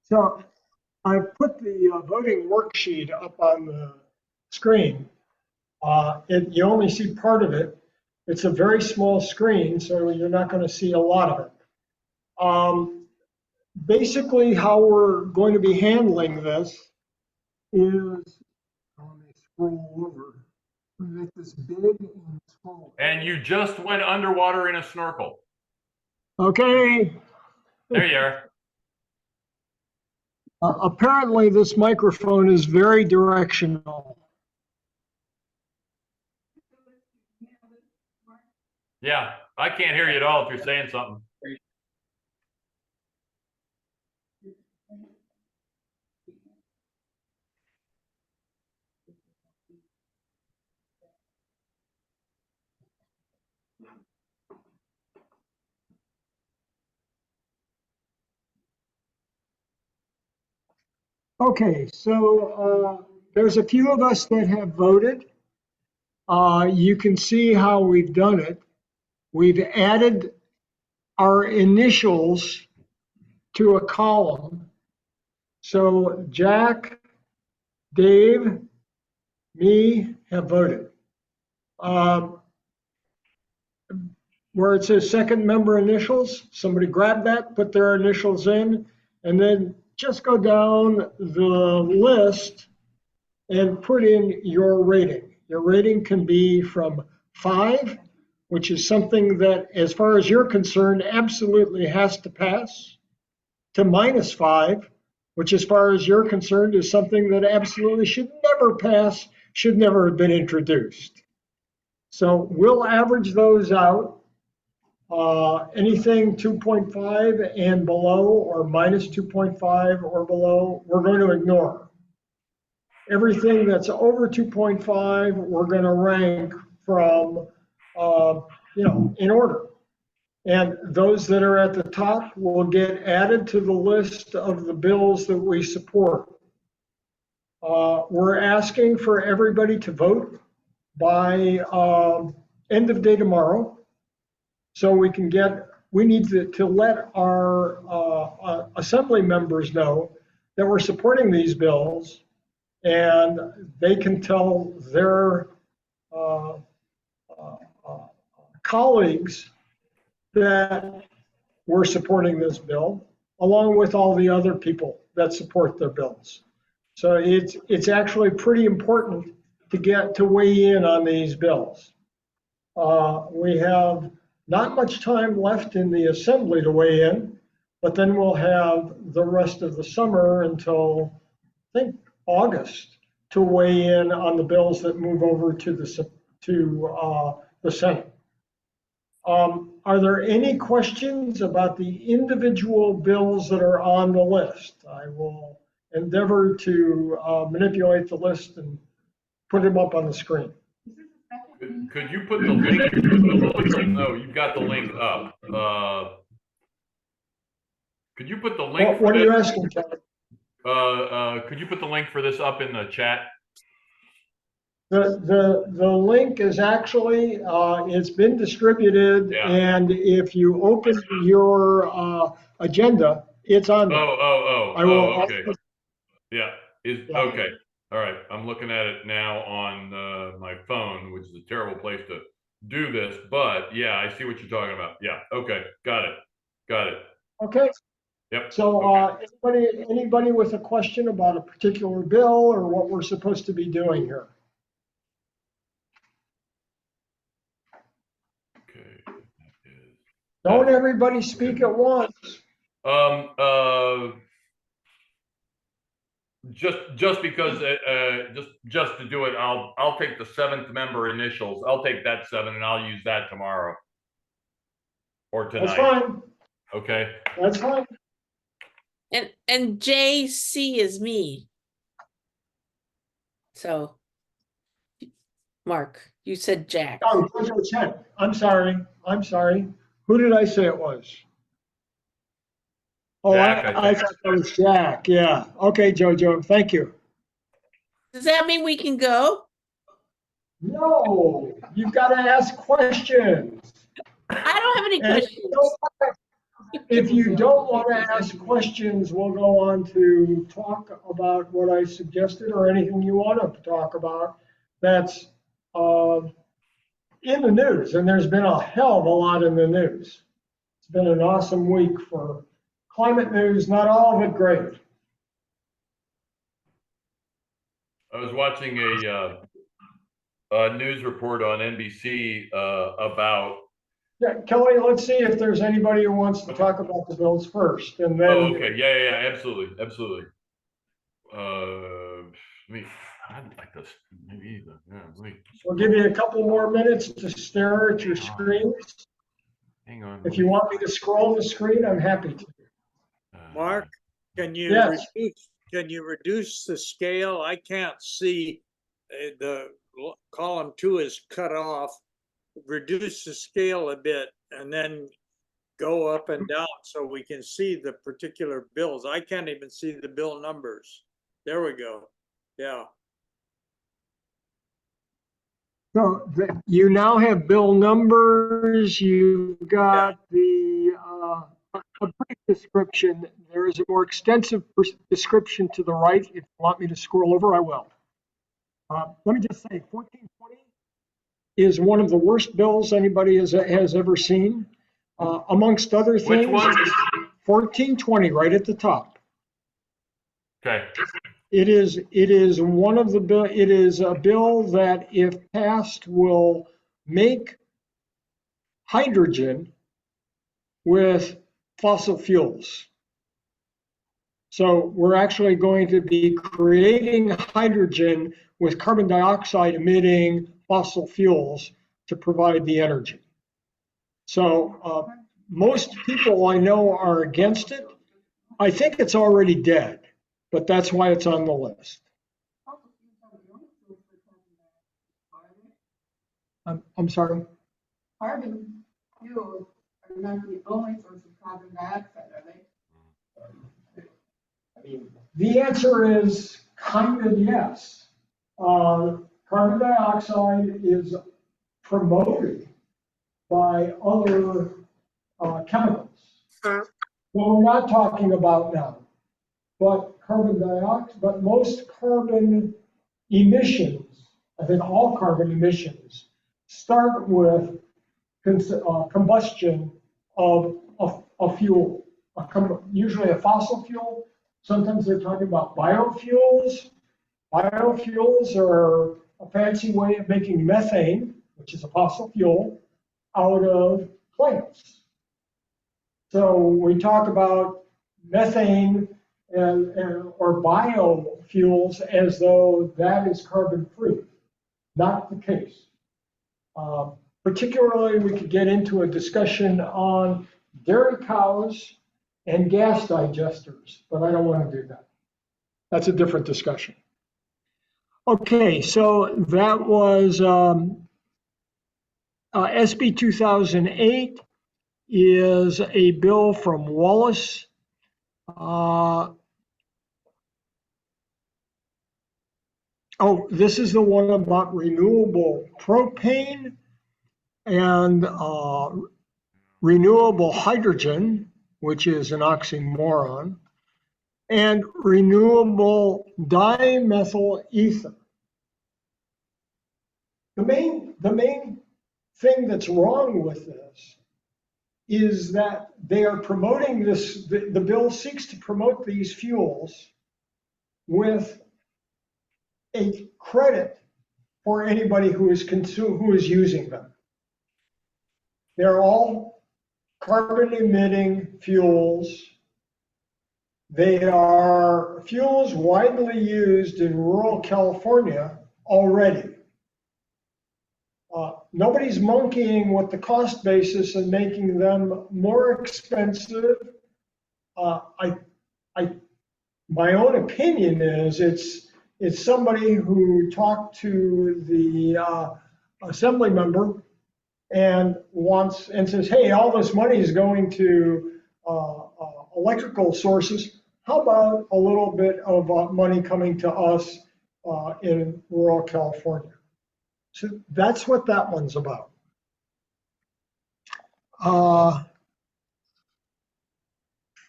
Speaker 4: So I put the voting worksheet up on the screen. You only see part of it. It's a very small screen, so you're not going to see a lot of it. Basically, how we're going to be handling this is, let me scroll over. Make this big and scroll.
Speaker 2: And you just went underwater in a snorkel.
Speaker 4: Okay.
Speaker 2: There you are.
Speaker 4: Apparently, this microphone is very directional.
Speaker 2: Yeah, I can't hear you at all if you're saying something.
Speaker 4: Okay, so there's a few of us that have voted. You can see how we've done it. We've added our initials to a column. So Jack, Dave, me have voted. Where it says second member initials, somebody grab that, put their initials in, and then just go down the list and put in your rating. Your rating can be from 5, which is something that, as far as you're concerned, absolutely has to pass, to -5, which, as far as you're concerned, is something that absolutely should never pass, should never have been introduced. So we'll average those out. Anything 2.5 and below, or -2.5 or below, we're going to ignore. Everything that's over 2.5, we're going to rank from, in order. And those that are at the top will get added to the list of the bills that we support. We're asking for everybody to vote by end of day tomorrow. So we need to let our assembly members know that we're supporting these bills, and they can tell their colleagues that we're supporting this bill, along with all the other people that support their bills. So it's actually pretty important to get to weigh in on these bills. We have not much time left in the assembly to weigh in, but then we'll have the rest of the summer until, I think, August to weigh in on the bills that move over to the Senate. Are there any questions about the individual bills that are on the list? I will endeavor to manipulate the list and put them up on the screen.
Speaker 2: Could you put the link? No, you've got the link up. Could you put the link?
Speaker 4: What are you asking, John?
Speaker 2: Could you put the link for this up in the chat?
Speaker 4: The link is actually, it's been distributed,
Speaker 2: Yeah.
Speaker 4: and if you open your agenda, it's on there. I will
Speaker 2: Okay. Yeah.
Speaker 4: Yeah.
Speaker 2: Okay. All right. I'm looking at it now on my phone, which is a terrible place to do this, but yeah, I see what you're talking about. Yeah. Okay. Got it.
Speaker 4: Okay.
Speaker 2: Yep.
Speaker 4: So anybody with a question about a particular bill or what we're supposed to be doing here?
Speaker 2: Okay. That is.
Speaker 4: Don't everybody speak at once.
Speaker 2: Just because just to do it, I'll take the 7th member initials. I'll take that 7 and I'll use that tomorrow or tonight.
Speaker 4: That's fine.
Speaker 2: Okay.
Speaker 4: That's fine.
Speaker 10: And JC is me. So, Mark, you said Jack.
Speaker 4: Oh, Jojo Chen. I'm sorry. Who did I say it was? Oh,
Speaker 2: Jack,
Speaker 4: I thought that was Jack. Yeah. Okay, Jojo. Thank you.
Speaker 10: Does that mean we can go?
Speaker 4: No, you've got to ask questions.
Speaker 10: I don't have any
Speaker 4: And
Speaker 10: questions.
Speaker 4: if you don't want to ask questions, we'll go on to talk about what I suggested or anything you want to talk about that's in the news. And there's been a hell of a lot in the news. It's been an awesome week for climate news, not all of it great.
Speaker 2: I was watching a news report on NBC about.
Speaker 4: Yeah, Kelly, let's see if there's anybody who wants to talk about the bills first, and then.
Speaker 2: Oh, okay. Yeah. Absolutely. I don't like this. Maybe either. Yeah. Wait.
Speaker 4: We'll give you a couple more minutes to stare at your screens.
Speaker 2: Hang on.
Speaker 4: If you want me to scroll the screen, I'm happy to.
Speaker 9: Mark, can you
Speaker 4: Yes.
Speaker 9: reduce the scale? I can't see the column 2 is cut off. Reduce the scale a bit and then go up and down so we can see the particular bills. I can't even see the bill numbers. There we go. Yeah.
Speaker 4: So you now have bill numbers, you've got a brief description. There is a more extensive description to the right. If you want me to scroll over, I will. Let me just say 1420 is one of the worst bills anybody has ever seen. Amongst other things.
Speaker 2: Which one?
Speaker 4: 1420, right at the top.
Speaker 2: Okay.
Speaker 4: It is one of the bill. It is a bill that, if passed, will make hydrogen with fossil fuels. So we're actually going to be creating hydrogen with carbon dioxide emitting fossil fuels to provide the energy. So most people I know are against it. I think it's already dead, but that's why it's on the list. I'm sorry.
Speaker 5: Carbon fuels are not the only source of carbon dioxide, are they?
Speaker 4: The answer is kind of yes. Carbon dioxide is promoted by other chemicals. Well, we're not talking about now, but carbon dioxide, but most carbon emissions, I think all carbon emissions, start with combustion of a fuel, usually a fossil fuel. Sometimes they're talking about biofuels. Biofuels are a fancy way of making methane, which is a fossil fuel, out of plants. So we talk about methane or biofuels as though that is carbon free. Not the case. particularly we could get into a discussion on dairy cows and gas digesters, but I don't want to do that. That's a different discussion. Okay, so that was SB 2008 is a bill from Wallace. Oh, this is the one about renewable propane and renewable hydrogen, which is an oxymoron, and renewable dimethyl ether. The main thing that's wrong with this is that they are promoting this, the bill seeks to promote these fuels with a credit for anybody who is using them. They're all carbon emitting fuels. They are fuels widely used in rural California already. Nobody's monkeying with the cost basis and making them more expensive. My own opinion is it's somebody who talked to the assembly member and says, hey, all this money is going to electrical sources. How about a little bit of money coming to us in rural California? So that's what that one's about.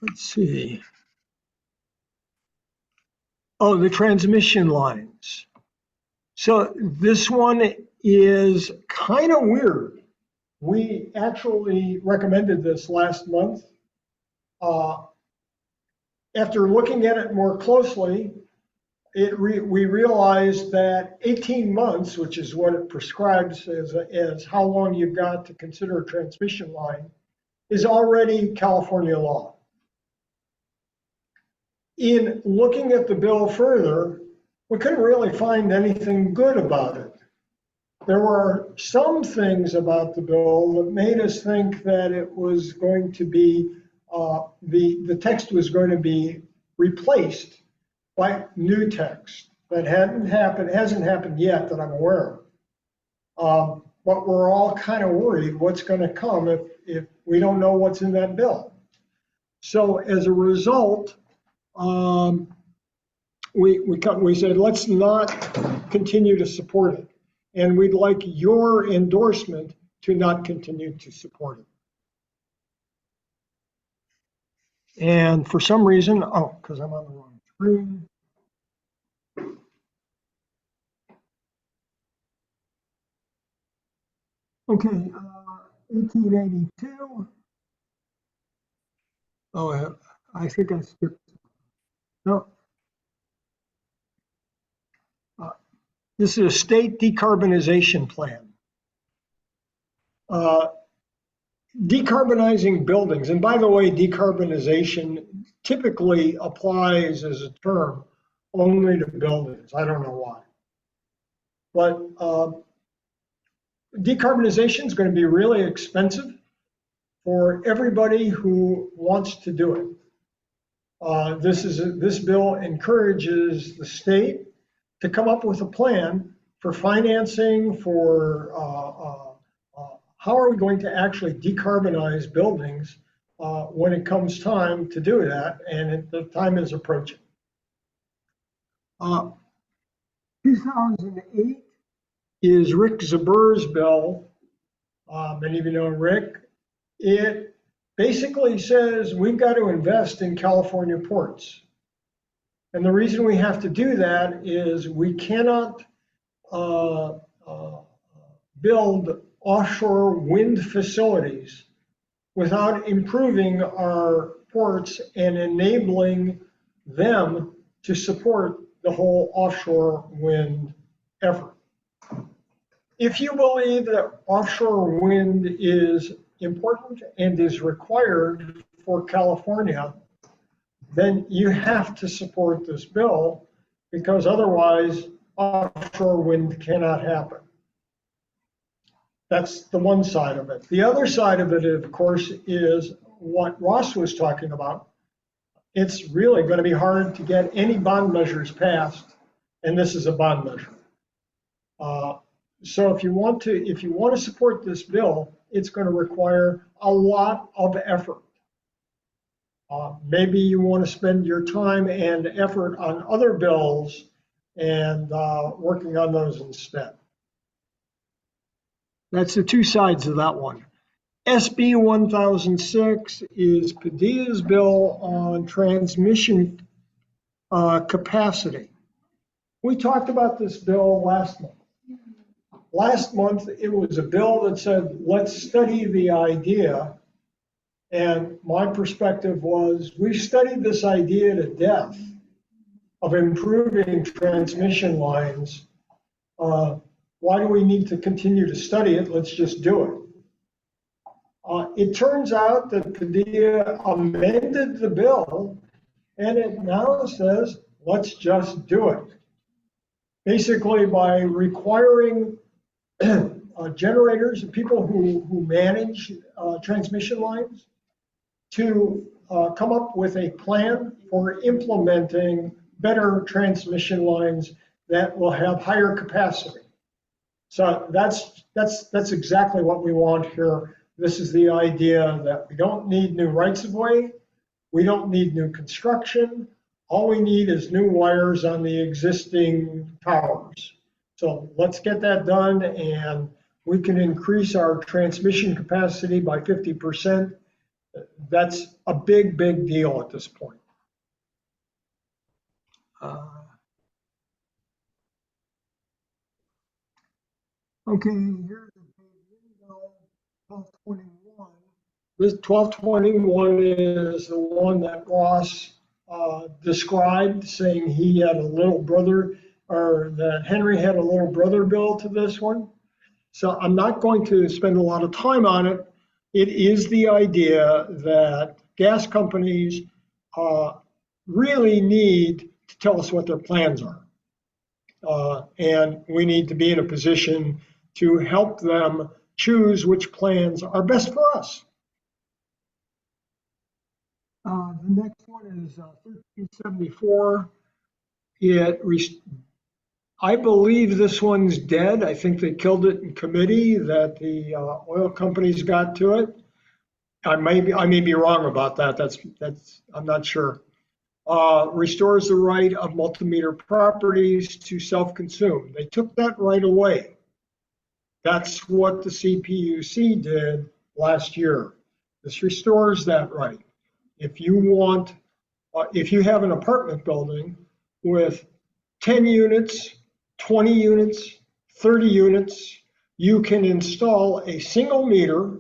Speaker 4: Let's see. Oh, the transmission lines. So this one is kind of weird. We actually recommended this last month. After looking at it more closely, we realized that 18 months, which is what it prescribes as how long you've got to consider a transmission line, is already California law. In looking at the bill further, we couldn't really find anything good about it. There were some things about the bill that made us think that it was going to be, the text was going to be replaced by new text. That hasn't happened yet that I'm aware of. But we're all kind of worried what's going to come if we don't know what's in that bill. So as a result, we said, let's not continue to support it. And we'd like your endorsement to not continue to support it. And for some reason, because I'm on the wrong screen. Okay, 1882. Oh, I think I skipped. No. This is a state decarbonization plan. Decarbonizing buildings, and by the way, decarbonization typically applies as a term only to buildings. I don't know why. But decarbonization is going to be really expensive for everybody who wants to do it. This bill encourages the state to come up with a plan for financing, for how are we going to actually decarbonize buildings when it comes time to do that, and the time is approaching. 2008 is Rick Zabur's bill. Many of you know Rick. It basically says we've got to invest in California ports. And the reason we have to do that is we cannot build offshore wind facilities without improving our ports and enabling them to support the whole offshore wind effort. If you believe that offshore wind is important and is required for California, then you have to support this bill, because otherwise offshore wind cannot happen. That's the one side of it. The other side of it, of course, is what Ross was talking about. It's really going to be hard to get any bond measures passed, and this is a bond measure. So if you want to support this bill, it's going to require a lot of effort. Maybe you want to spend your time and effort on other bills and working on those instead. That's the two sides of that one. SB 1006 is Padilla's bill on transmission capacity. We talked about this bill last month. Last month, it was a bill that said, let's study the idea. And my perspective was, we've studied this idea to death of improving transmission lines. Why do we need to continue to study it? Let's just do it. It turns out that Padilla amended the bill, and it now says, let's just do it. Basically, by requiring generators and people who manage transmission lines to come up with a plan for implementing better transmission lines that will have higher capacity. So that's exactly what we want here. This is the idea that we don't need new rights of way. We don't need new construction. All we need is new wires on the existing towers. So let's get that done, and we can increase our transmission capacity by 50%. That's a big, big deal at this point. Okay, here's the window, 1221. This 1221 is the one that Ross described, saying he had a little brother, or that Henry had a little brother bill to this one. So I'm not going to spend a lot of time on it. It is the idea that gas companies really need to tell us what their plans are. And we need to be in a position to help them choose which plans are best for us. The next one is 1374. I believe this one's dead. I think they killed it in committee, that the oil companies got to it. I may be wrong about that. That's I'm not sure. Restores the right of multimeter properties to self-consume. They took that right away. That's what the CPUC did last year. This restores that right. If you have an apartment building with 10 units, 20 units, 30 units, you can install a single meter,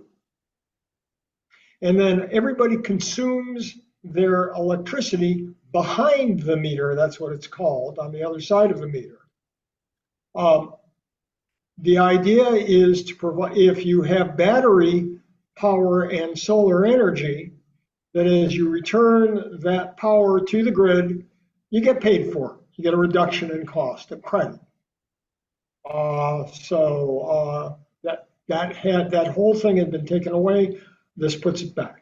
Speaker 4: and then everybody consumes their electricity behind the meter. That's what it's called, on the other side of the meter. The idea is to provide, if you have battery power and solar energy, that as you return that power to the grid, you get paid for it. You get a reduction in cost, a credit. That whole thing had been taken away. This puts it back.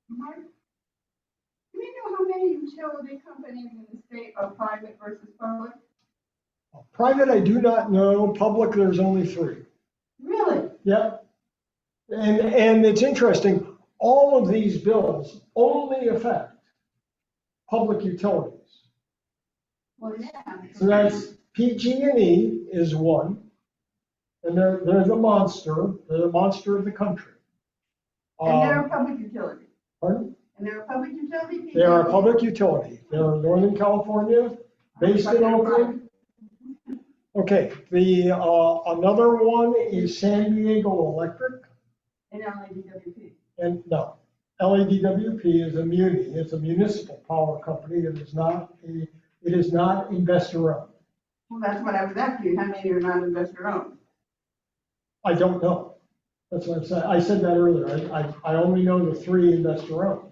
Speaker 5: Mark, do we know how many utility companies in the state are private versus public?
Speaker 4: Private, I do not know. Public, there's only 3.
Speaker 5: Really?
Speaker 4: Yep. And it's interesting, all of these bills only affect public utilities.
Speaker 5: Well, yeah.
Speaker 4: So that's PG&E is one, and they're the monster. They're the monster of the country.
Speaker 5: And they're a public utility.
Speaker 4: Pardon?
Speaker 5: And they're a public utility?
Speaker 4: They are a public utility. They're in Northern California, based in Oakland. Okay, another one is San Diego Electric.
Speaker 5: And LADWP.
Speaker 4: And no, LADWP is a muni. It's a municipal power company. It is not investor owned.
Speaker 5: Well, that's what I was asking, how many are not investor owned?
Speaker 4: I don't know. That's what I'm saying. I said that earlier. I only know the 3 investor owned.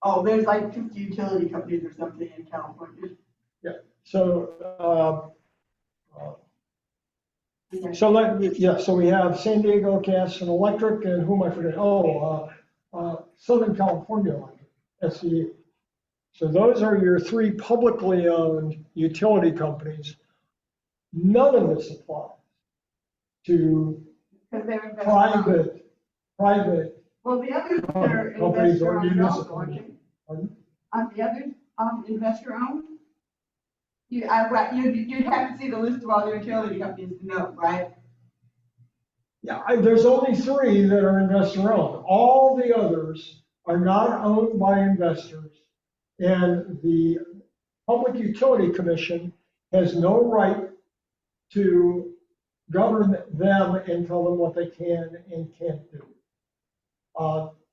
Speaker 5: Oh, there's like 50 utility companies or something in California.
Speaker 4: Yeah. So So so we have San Diego Gas and Electric, and who am I forgetting? Southern California Electric, SCE. So those are your three publicly owned utility companies. None of this applies to
Speaker 5: Because they're investor-owned.
Speaker 4: private
Speaker 5: Well, the others are
Speaker 4: companies or
Speaker 5: investor-owned also,
Speaker 4: municipal.
Speaker 5: aren't they?
Speaker 4: Pardon?
Speaker 5: Aren't the others investor-owned? You'd have to see the list of all the utility companies to know, right?
Speaker 4: Yeah, there's only three that are investor owned. All the others are not owned by investors. And the Public Utility Commission has no right to govern them and tell them what they can and can't do.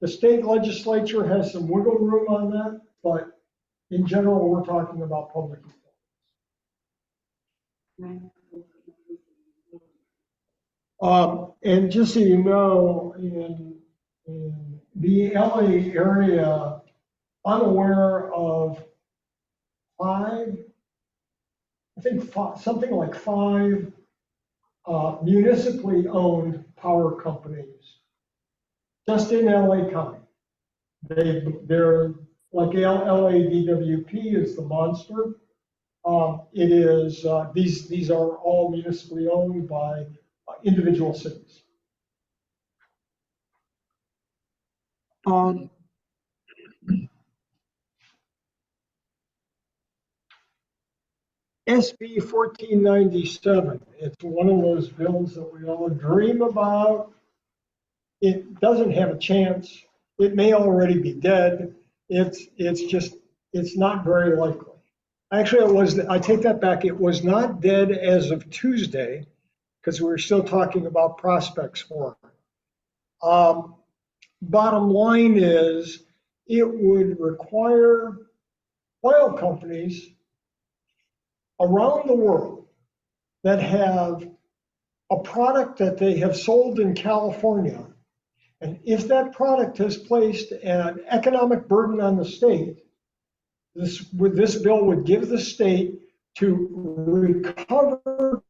Speaker 4: The state legislature has some wiggle room on that, but in general, we're talking about public utilities. And just so you know, in the LA area, I'm aware of something like five municipally owned power companies just in LA County. They're like LADWP is the monster. It is, these are all municipally owned by individual cities. SB 1497, it's one of those bills that we all dream about. It doesn't have a chance. It may already be dead. It's not very likely. Actually, I take that back. It was not dead as of Tuesday because we were still talking about prospects for it. Bottom line is it would require oil companies around the world that have a product that they have sold in California. And if that product has placed an economic burden on the state, this bill would give the state to recover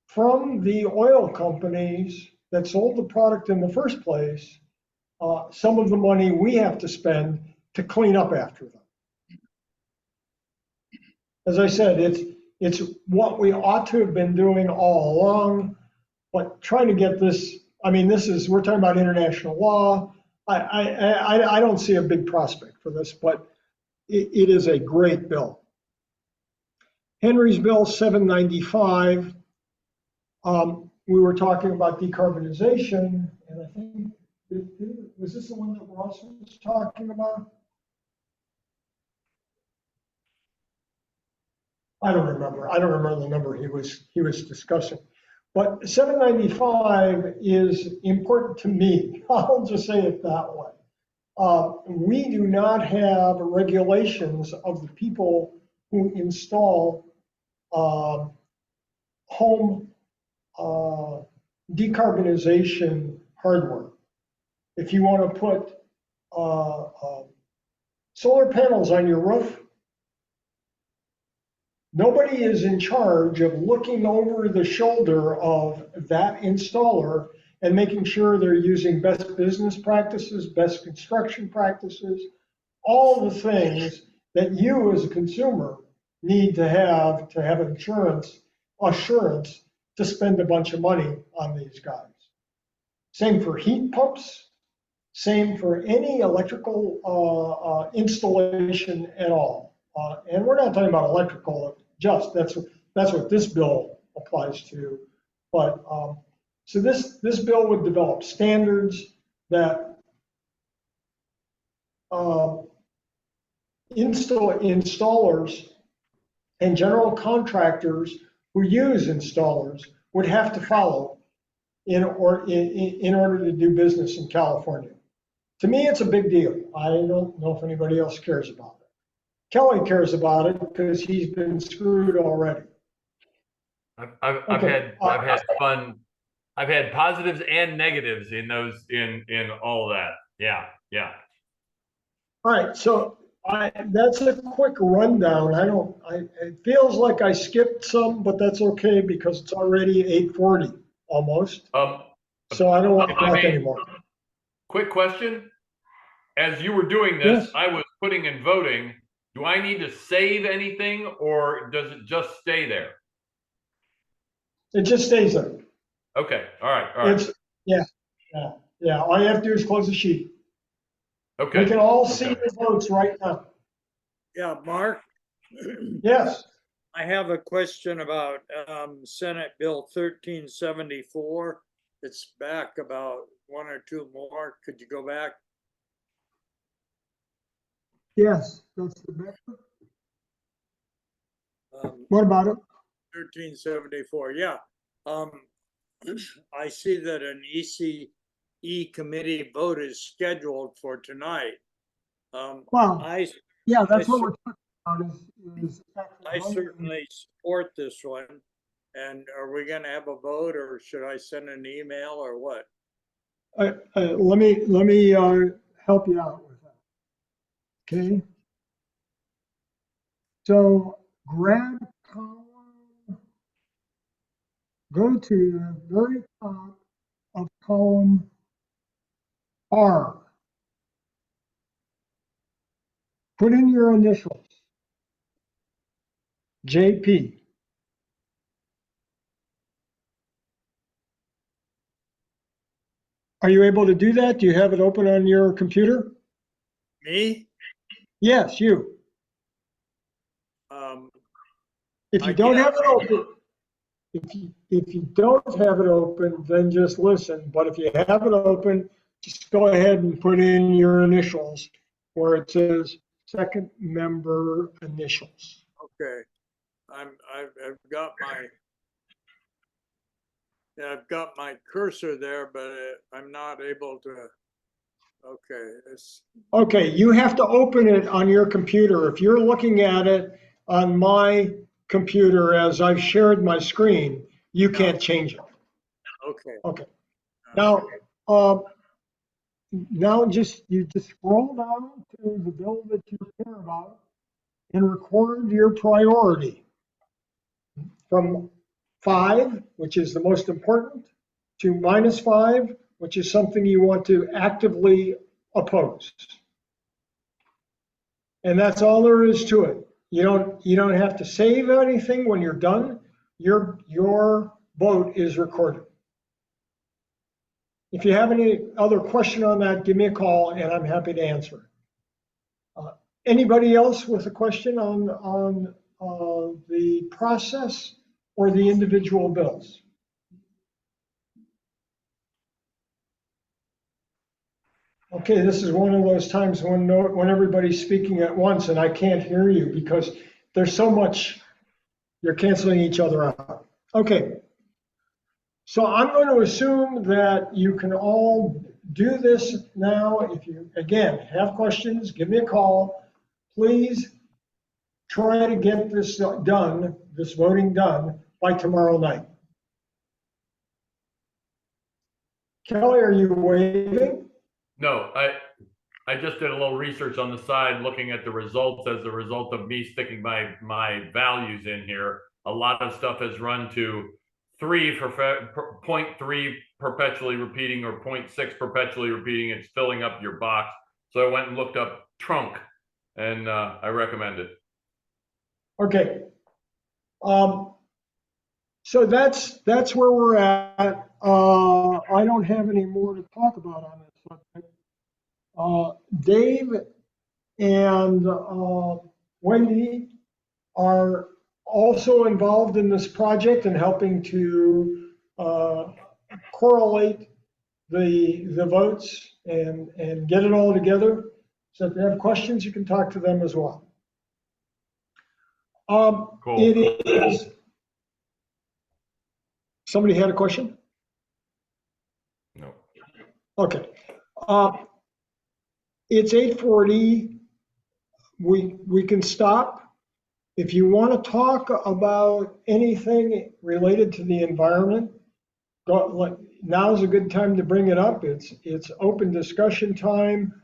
Speaker 4: from the oil companies that sold the product in the first place, some of the money we have to spend to clean up after them. As I said, it's what we ought to have been doing all along, but trying to get this, I mean, we're talking about international law. I don't see a big prospect for this, but it is a great bill. Henry's Bill 795, we were talking about decarbonization, and I think, was this the one that Ross was talking about? I don't remember the number he was discussing. But 795 is important to me. I'll just say it that way. We do not have regulations of the people who install home decarbonization hardware. If you want to put solar panels on your roof, nobody is in charge of looking over the shoulder of that installer and making sure they're using best business practices, best construction practices, all the things that you as a consumer need to have assurance to spend a bunch of money on these guys. Same for heat pumps, same for any electrical installation at all. And we're not talking about electrical, that's what this bill applies to. But so this bill would develop standards that installers and general contractors who use installers would have to follow in order to do business in California. To me, it's a big deal. I don't know if anybody else cares about it. Kelly cares about it because he's been screwed already.
Speaker 2: I've had fun. I've had positives and negatives in all that. Yeah.
Speaker 4: All right, so That's a quick rundown. It feels like I skipped some, but that's okay because it's already 8:40 almost. So I don't want to
Speaker 2: if I
Speaker 4: talk
Speaker 2: may-
Speaker 4: anymore.
Speaker 2: Quick question. As you were doing this,
Speaker 4: Yes.
Speaker 2: I was putting and voting. Do I need to save anything or does it just stay there?
Speaker 4: It just stays there.
Speaker 2: Okay, all right.
Speaker 4: Yeah. All you have to do is close the sheet.
Speaker 2: Okay.
Speaker 4: We can all see
Speaker 2: Okay.
Speaker 4: the votes right now.
Speaker 9: Yeah, Mark,
Speaker 4: Yes.
Speaker 9: I have a question about Senate Bill 1374. It's back about one or two more. Could you go back?
Speaker 4: Yes, that's the best.
Speaker 9: Um,
Speaker 4: What about it?
Speaker 9: 1374, yeah. I see that an ECE committee vote is scheduled for tonight.
Speaker 4: Well,
Speaker 9: I
Speaker 4: yeah, that's
Speaker 9: I
Speaker 4: what we're talking about is
Speaker 9: I certainly support this one. And are we gonna have a vote or should I send an email or what?
Speaker 4: let me help you out with that. Okay. So grab column, go to the very top of column R. Put in your initials. JP. Are you able to do that? Do you have it open on your computer?
Speaker 9: Me?
Speaker 4: Yes, you. If you
Speaker 9: I
Speaker 4: don't
Speaker 9: guess.
Speaker 4: have it open, if you don't have it open, then just listen. But if you have it open, just go ahead and put in your initials where it says second member initials.
Speaker 9: Okay, I've got my cursor there, but I'm not able to. Okay,
Speaker 4: Okay, you have to open it on your computer. If you're looking at it on my computer as I've shared my screen, you can't change it.
Speaker 9: okay.
Speaker 4: Okay. Now, you just scroll down to the bill that you care about and record your priority from 5, which is the most important, to -5, which is something you want to actively oppose. And that's all there is to it. You don't have to save anything when you're done. Your vote is recorded. If you have any other question on that, give me a call and I'm happy to answer. Anybody else with a question on the process or the individual bills? Okay, this is one of those times when everybody's speaking at once and I can't hear you because there's so much, you're canceling each other out. Okay, so I'm going to assume that you can all do this now. If you, again, have questions, give me a call. Please try to get this done, this voting done by tomorrow night. Kelly, are you waving?
Speaker 2: No, I just did a little research on the side, looking at the results as a result of me sticking my values in here. A lot of stuff has run to 3 for 0.3 perpetually repeating or 0.6 perpetually repeating. It's filling up your box. So I went and looked up trunk, and I recommend it.
Speaker 4: Okay. So that's where we're at. I don't have any more to talk about on this subject. Dave and Wendy are also involved in this project and helping to correlate the votes and get it all together. So if you have questions, you can talk to them as well.
Speaker 2: Cool.
Speaker 4: It is. Somebody had a question?
Speaker 2: No.
Speaker 4: Okay. It's 8:40. We can stop. If you want to talk about anything related to the environment, now's a good time to bring it up. It's open discussion time.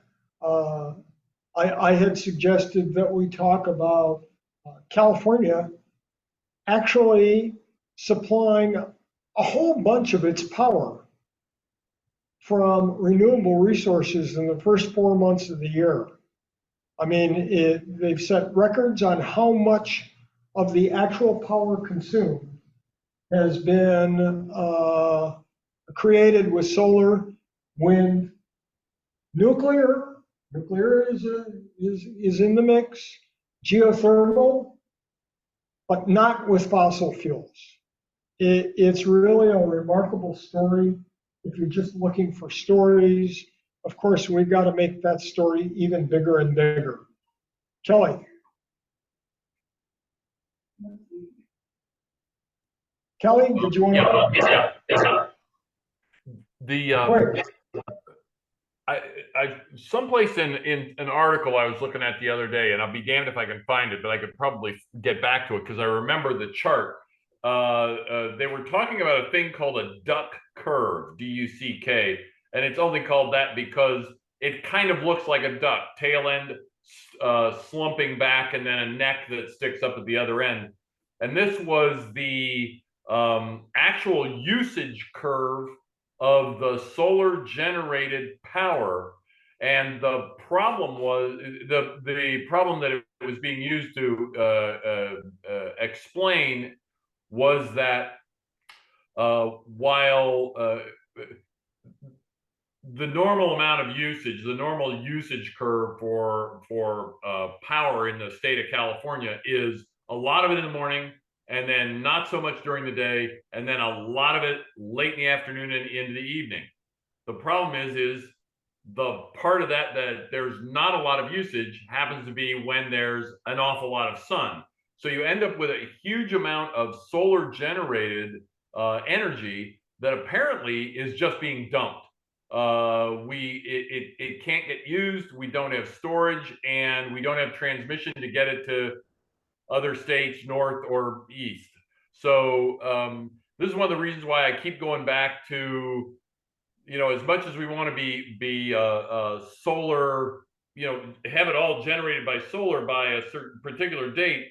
Speaker 4: I had suggested that we talk about California actually supplying a whole bunch of its power from renewable resources in the first 4 months of the year. I mean, they've set records on how much of the actual power consumed has been created with solar, wind, nuclear. Nuclear is in the mix, geothermal, but not with fossil fuels. It's really a remarkable story. If you're just looking for stories, of course, we've got to make that story even bigger and bigger. Kelly. Kelly, did you want to?
Speaker 2: The someplace in an article I was looking at the other day, and I'll be damned if I can find it, but I could probably get back to it because I remember the chart. They were talking about a thing called a duck curve, D-U-C-K, and it's only called that because it kind of looks like a duck, tail end slumping back, and then a neck that sticks up at the other end. And this was the actual usage curve of the solar generated power. And the problem was the problem that it was being used to explain was that while the normal amount of usage, the normal usage curve for power in the state of California is a lot of it in the morning, and then not so much during the day, and then a lot of it late in the afternoon and into the evening. The problem is the part of that there's not a lot of usage happens to be when there's an awful lot of sun. So you end up with a huge amount of solar generated energy that apparently is just being dumped. It can't get used. We don't have storage, and we don't have transmission to get it to other states, north or east. So this is one of the reasons why I keep going back to, as much as we want to be solar, have it all generated by solar by a certain particular date,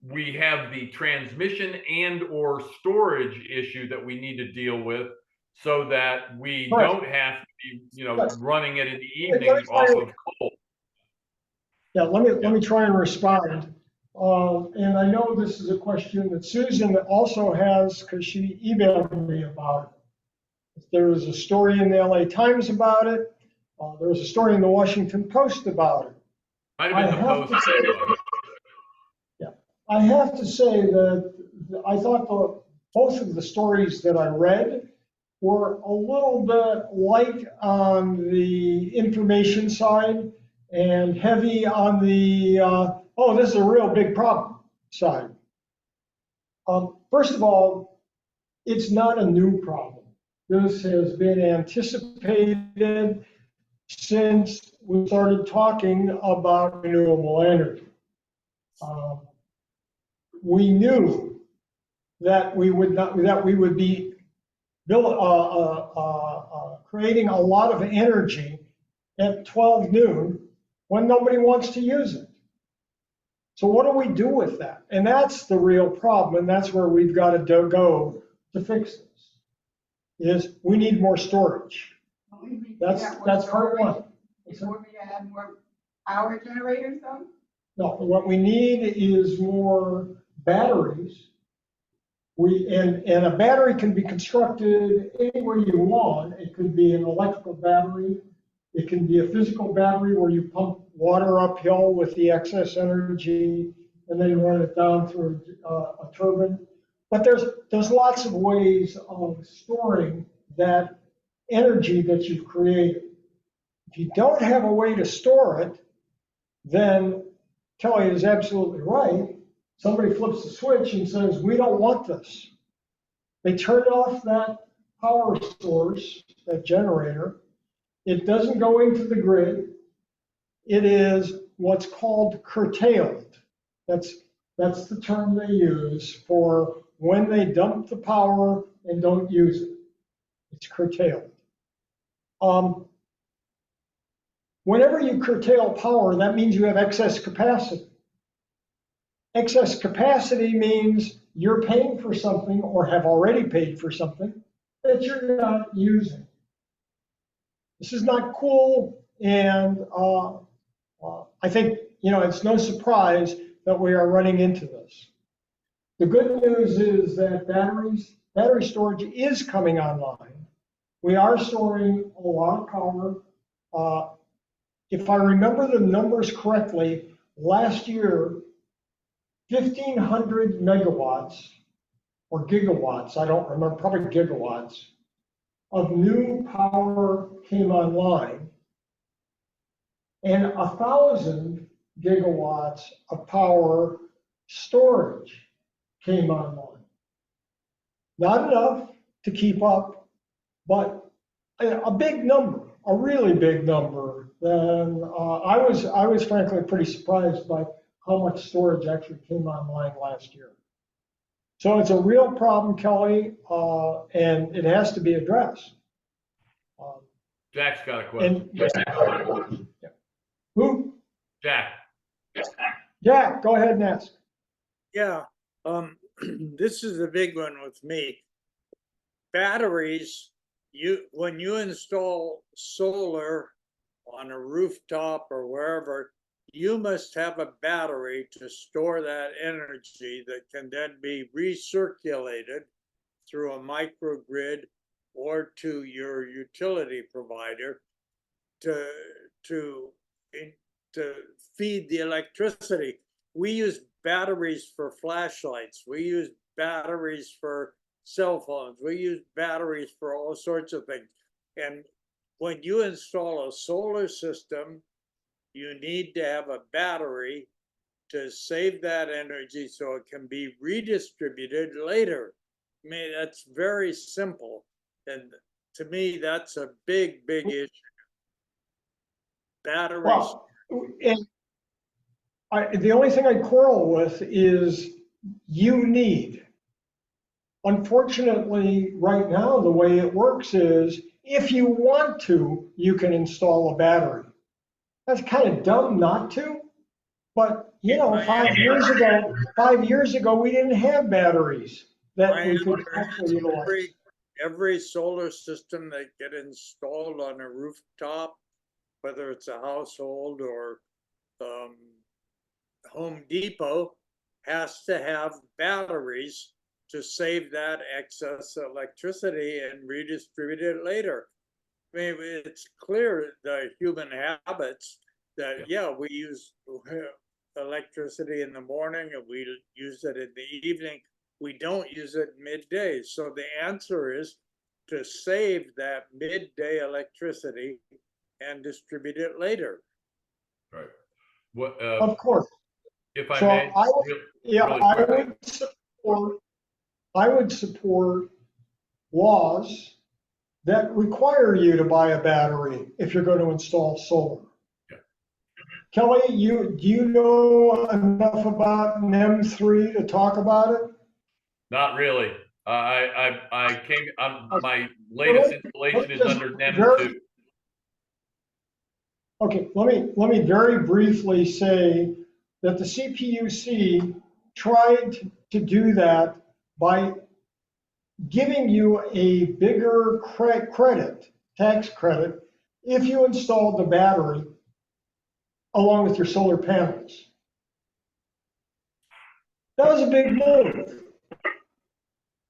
Speaker 2: we have the transmission and or storage issue that we need to deal with, so that we don't have to be, running it in the evening off of coal.
Speaker 4: Yeah, let me try and respond. And I know this is a question that Susan also has, because she emailed me about it. There was a story in the LA Times about it. There was a story in the Washington Post about it.
Speaker 2: Might have been the Post.
Speaker 4: I have to say that I thought both of the stories that I read were a little bit light on the information side and heavy on the, oh, this is a real big problem side. First of all, it's not a new problem. This has been anticipated since we started talking about renewable energy. We knew that we would be creating a lot of energy at 12 noon when nobody wants to use it. So what do we do with that? And that's the real problem, and that's where we've got to go to fix this, is we need more storage. That's part one.
Speaker 5: Before we add more power generators though?
Speaker 4: No, what we need is more batteries. And a battery can be constructed any way you want. It could be an electrical battery. It can be a physical battery where you pump water uphill with the excess energy and then run it down through a turbine. But there's lots of ways of storing that energy that you've created. If you don't have a way to store it, then Kelly is absolutely right. Somebody flips the switch and says, we don't want this. They turn off that power source, that generator. It doesn't go into the grid. It is what's called curtailed. That's the term they use for when they dump the power and don't use it. It's curtailed. Whenever you curtail power, that means you have excess capacity. Excess capacity means you're paying for something or have already paid for something that you're not using. This is not cool, and I think, it's no surprise that we are running into this. The good news is that battery storage is coming online. We are storing a lot of power. If I remember the numbers correctly, last year, 1,500 megawatts or gigawatts, I don't remember, probably gigawatts, of new power came online, and 1,000 gigawatts of power storage came online. Not enough to keep up, but a big number, a really big number. Then I was frankly pretty surprised by how much storage actually came online last year. So it's a real problem, Kelly, and it has to be addressed.
Speaker 2: Jack's got a question.
Speaker 4: Who?
Speaker 2: Jack.
Speaker 4: Jack, go ahead and ask.
Speaker 9: Yeah, this is a big one with me. Batteries, when you install solar on a rooftop or wherever, you must have a battery to store that energy that can then be recirculated through a microgrid or to your utility provider to feed the electricity. We use batteries for flashlights. We use batteries for cell phones. We use batteries for all sorts of things. And when you install a solar system, you need to have a battery to save that energy so it can be redistributed later. I mean, that's very simple. And to me, that's a big, big issue. Batteries.
Speaker 4: Well, and the only thing I quarrel with is you need. Unfortunately, right now, the way it works is if you want to, you can install a battery. That's kind of dumb not to, but 5 years ago, we didn't have batteries that we could actually utilize.
Speaker 9: Every solar system that get installed on a rooftop, whether it's a household or Home Depot, has to have batteries to save that excess electricity and redistribute it later. I mean, it's clear the human habits that, we use electricity in the morning and we use it in the evening. We don't use it midday. So the answer is to save that midday electricity and distribute it later.
Speaker 2: Right. What?
Speaker 4: Of course.
Speaker 2: If I
Speaker 4: So
Speaker 2: may,
Speaker 4: I would support laws that require you to buy a battery if you're going to install solar.
Speaker 2: Yeah.
Speaker 4: Kelly, do you know enough about NEM 3 to talk about it?
Speaker 2: Not really. My latest installation is under NEM 2.
Speaker 4: Okay, let me very briefly say that the CPUC tried to do that by giving you a bigger tax credit, if you installed the battery along with your solar panels. That was a big move.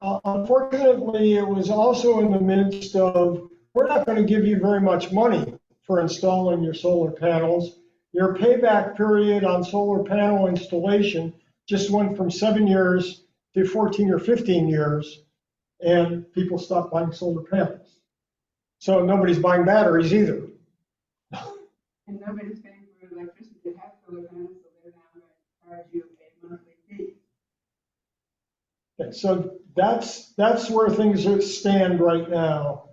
Speaker 4: Unfortunately, it was also in the midst of, we're not going to give you very much money for installing your solar panels. Your payback period on solar panel installation just went from 7 years to 14 or 15 years, and people stopped buying solar panels. So nobody's buying batteries either.
Speaker 5: And nobody's paying for electricity to have solar panels, so they're now going to charge you a monthly fee.
Speaker 4: Okay, so that's where things stand right now.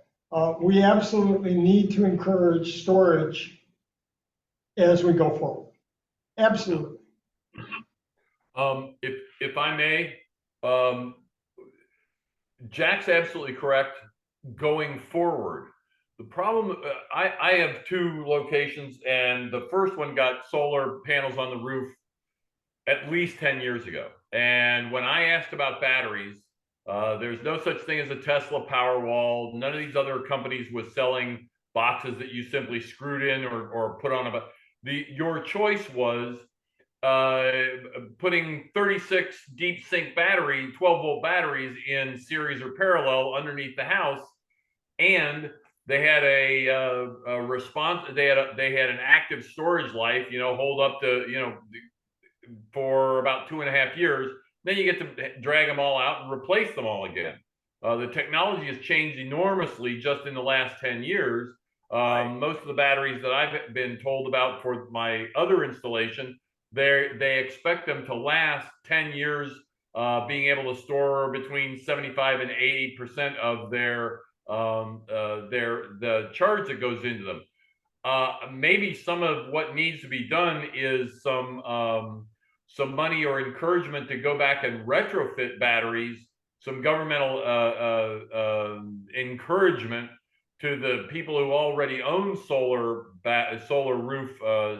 Speaker 4: We absolutely need to encourage storage as we go forward. Absolutely.
Speaker 2: If I may, Jack's absolutely correct. Going forward, The problem, I have two locations, and the first one got solar panels on the roof at least 10 years ago. And when I asked about batteries, there's no such thing as a Tesla Powerwall. None of these other companies was selling boxes that you simply screwed in or put on a. Your choice was putting 36 deep sink battery, 12-volt batteries in series or parallel underneath the house, and they had a response. They had an active storage life, hold up to for about 2.5 years. Then you get to drag them all out and replace them all again. The technology has changed enormously just in the last 10 years. Most of the batteries that I've been told about for my other installation, they expect them to last 10 years, being able to store between 75 and 80% of the charge that goes into them. Maybe some of what needs to be done is some money or encouragement to go back and retrofit batteries, some governmental encouragement to the people who already own solar roof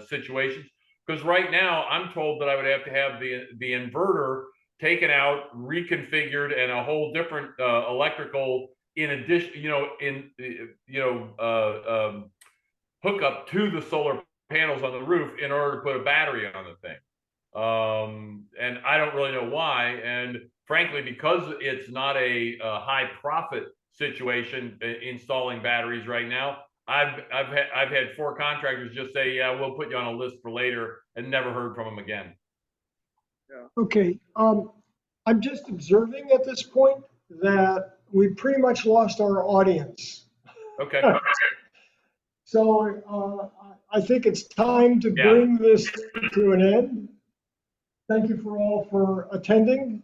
Speaker 2: situations. Because right now I'm told that I would have to have the inverter taken out, reconfigured, and a whole different electrical in addition, hook up to the solar panels on the roof in order to put a battery on the thing. And I don't really know why. And frankly, because it's not a high profit situation installing batteries right now, I've had 4 contractors just say, yeah, we'll put you on a list for later, and never heard from them again.
Speaker 4: Okay, I'm just observing at this point that we pretty much lost our audience.
Speaker 2: Okay.
Speaker 4: So I think it's time to bring this to an end. Thank you for attending.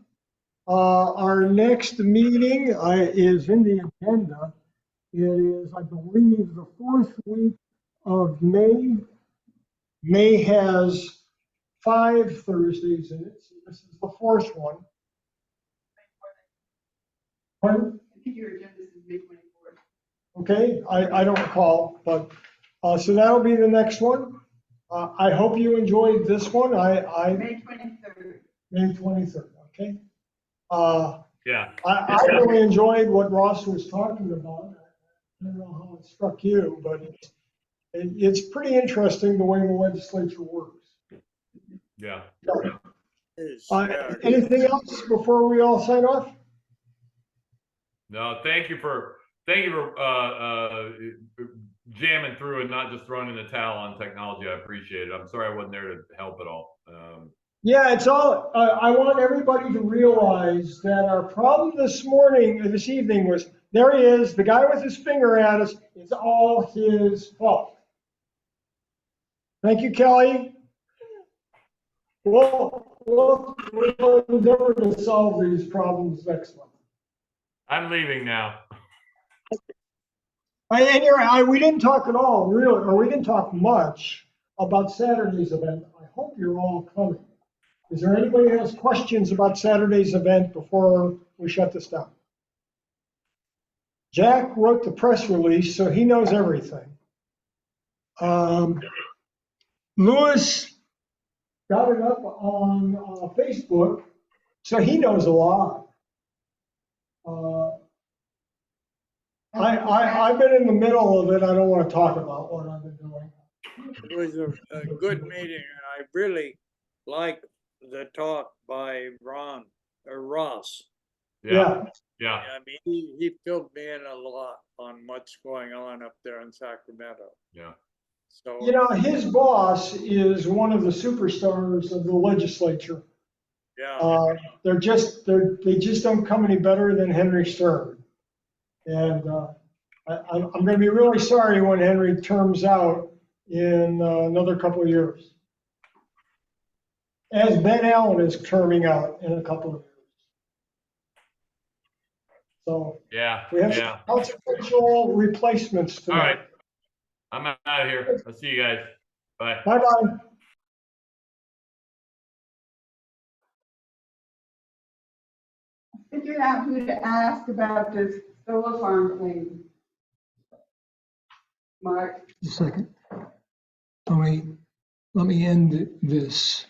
Speaker 4: Our next meeting is in the agenda. It is, I believe, the 4th week of May. May has 5 Thursdays in it. So this is the 4th one. Pardon?
Speaker 5: I think your agenda is May 24th.
Speaker 4: Okay, I don't recall, but so that'll be the next one. I hope you enjoyed this one.
Speaker 5: May 23rd.
Speaker 4: May 23rd, okay.
Speaker 2: Yeah.
Speaker 4: I really enjoyed what Ross was talking about. I don't know how it struck you, but it's pretty interesting the way the legislature works.
Speaker 2: Yeah.
Speaker 4: Anything else before we all sign off?
Speaker 2: No, thank you for jamming through and not just throwing in the towel on technology. I appreciate it. I'm sorry I wasn't there to help at all.
Speaker 4: Yeah, it's all, I want everybody to realize that our problem this evening was, there he is, the guy with his finger at us, it's all his fault. Thank you, Kelly. We'll endeavor to solve these problems next month.
Speaker 2: I'm leaving now.
Speaker 4: And you're right, we didn't talk at all, really, or we didn't talk much about Saturday's event. I hope you're all coming. Is there anybody who has questions about Saturday's event before we shut this down? Jack wrote the press release, so he knows everything. Louis got it up on Facebook, so he knows a lot. I've been in the middle of it. I don't want to talk about what I've been doing.
Speaker 9: It was a good meeting, and I really like the talk by Ross.
Speaker 2: Yeah.
Speaker 9: I mean, he filled me in a lot on what's going on up there in Sacramento.
Speaker 2: Yeah.
Speaker 9: So
Speaker 4: his boss is one of the superstars of the legislature.
Speaker 9: Yeah.
Speaker 4: They just don't come any better than Henry Stern. And I'm going to be really sorry when Henry terms out in another couple of years. As Ben Allen is terming out in a couple of years. So we have some consequential replacements tonight.
Speaker 2: All right. I'm out of here. I'll see you guys. Bye.
Speaker 4: Bye-bye.
Speaker 5: Figured out who to ask about this solar farm thing. Mark,
Speaker 4: a second. Let me end this.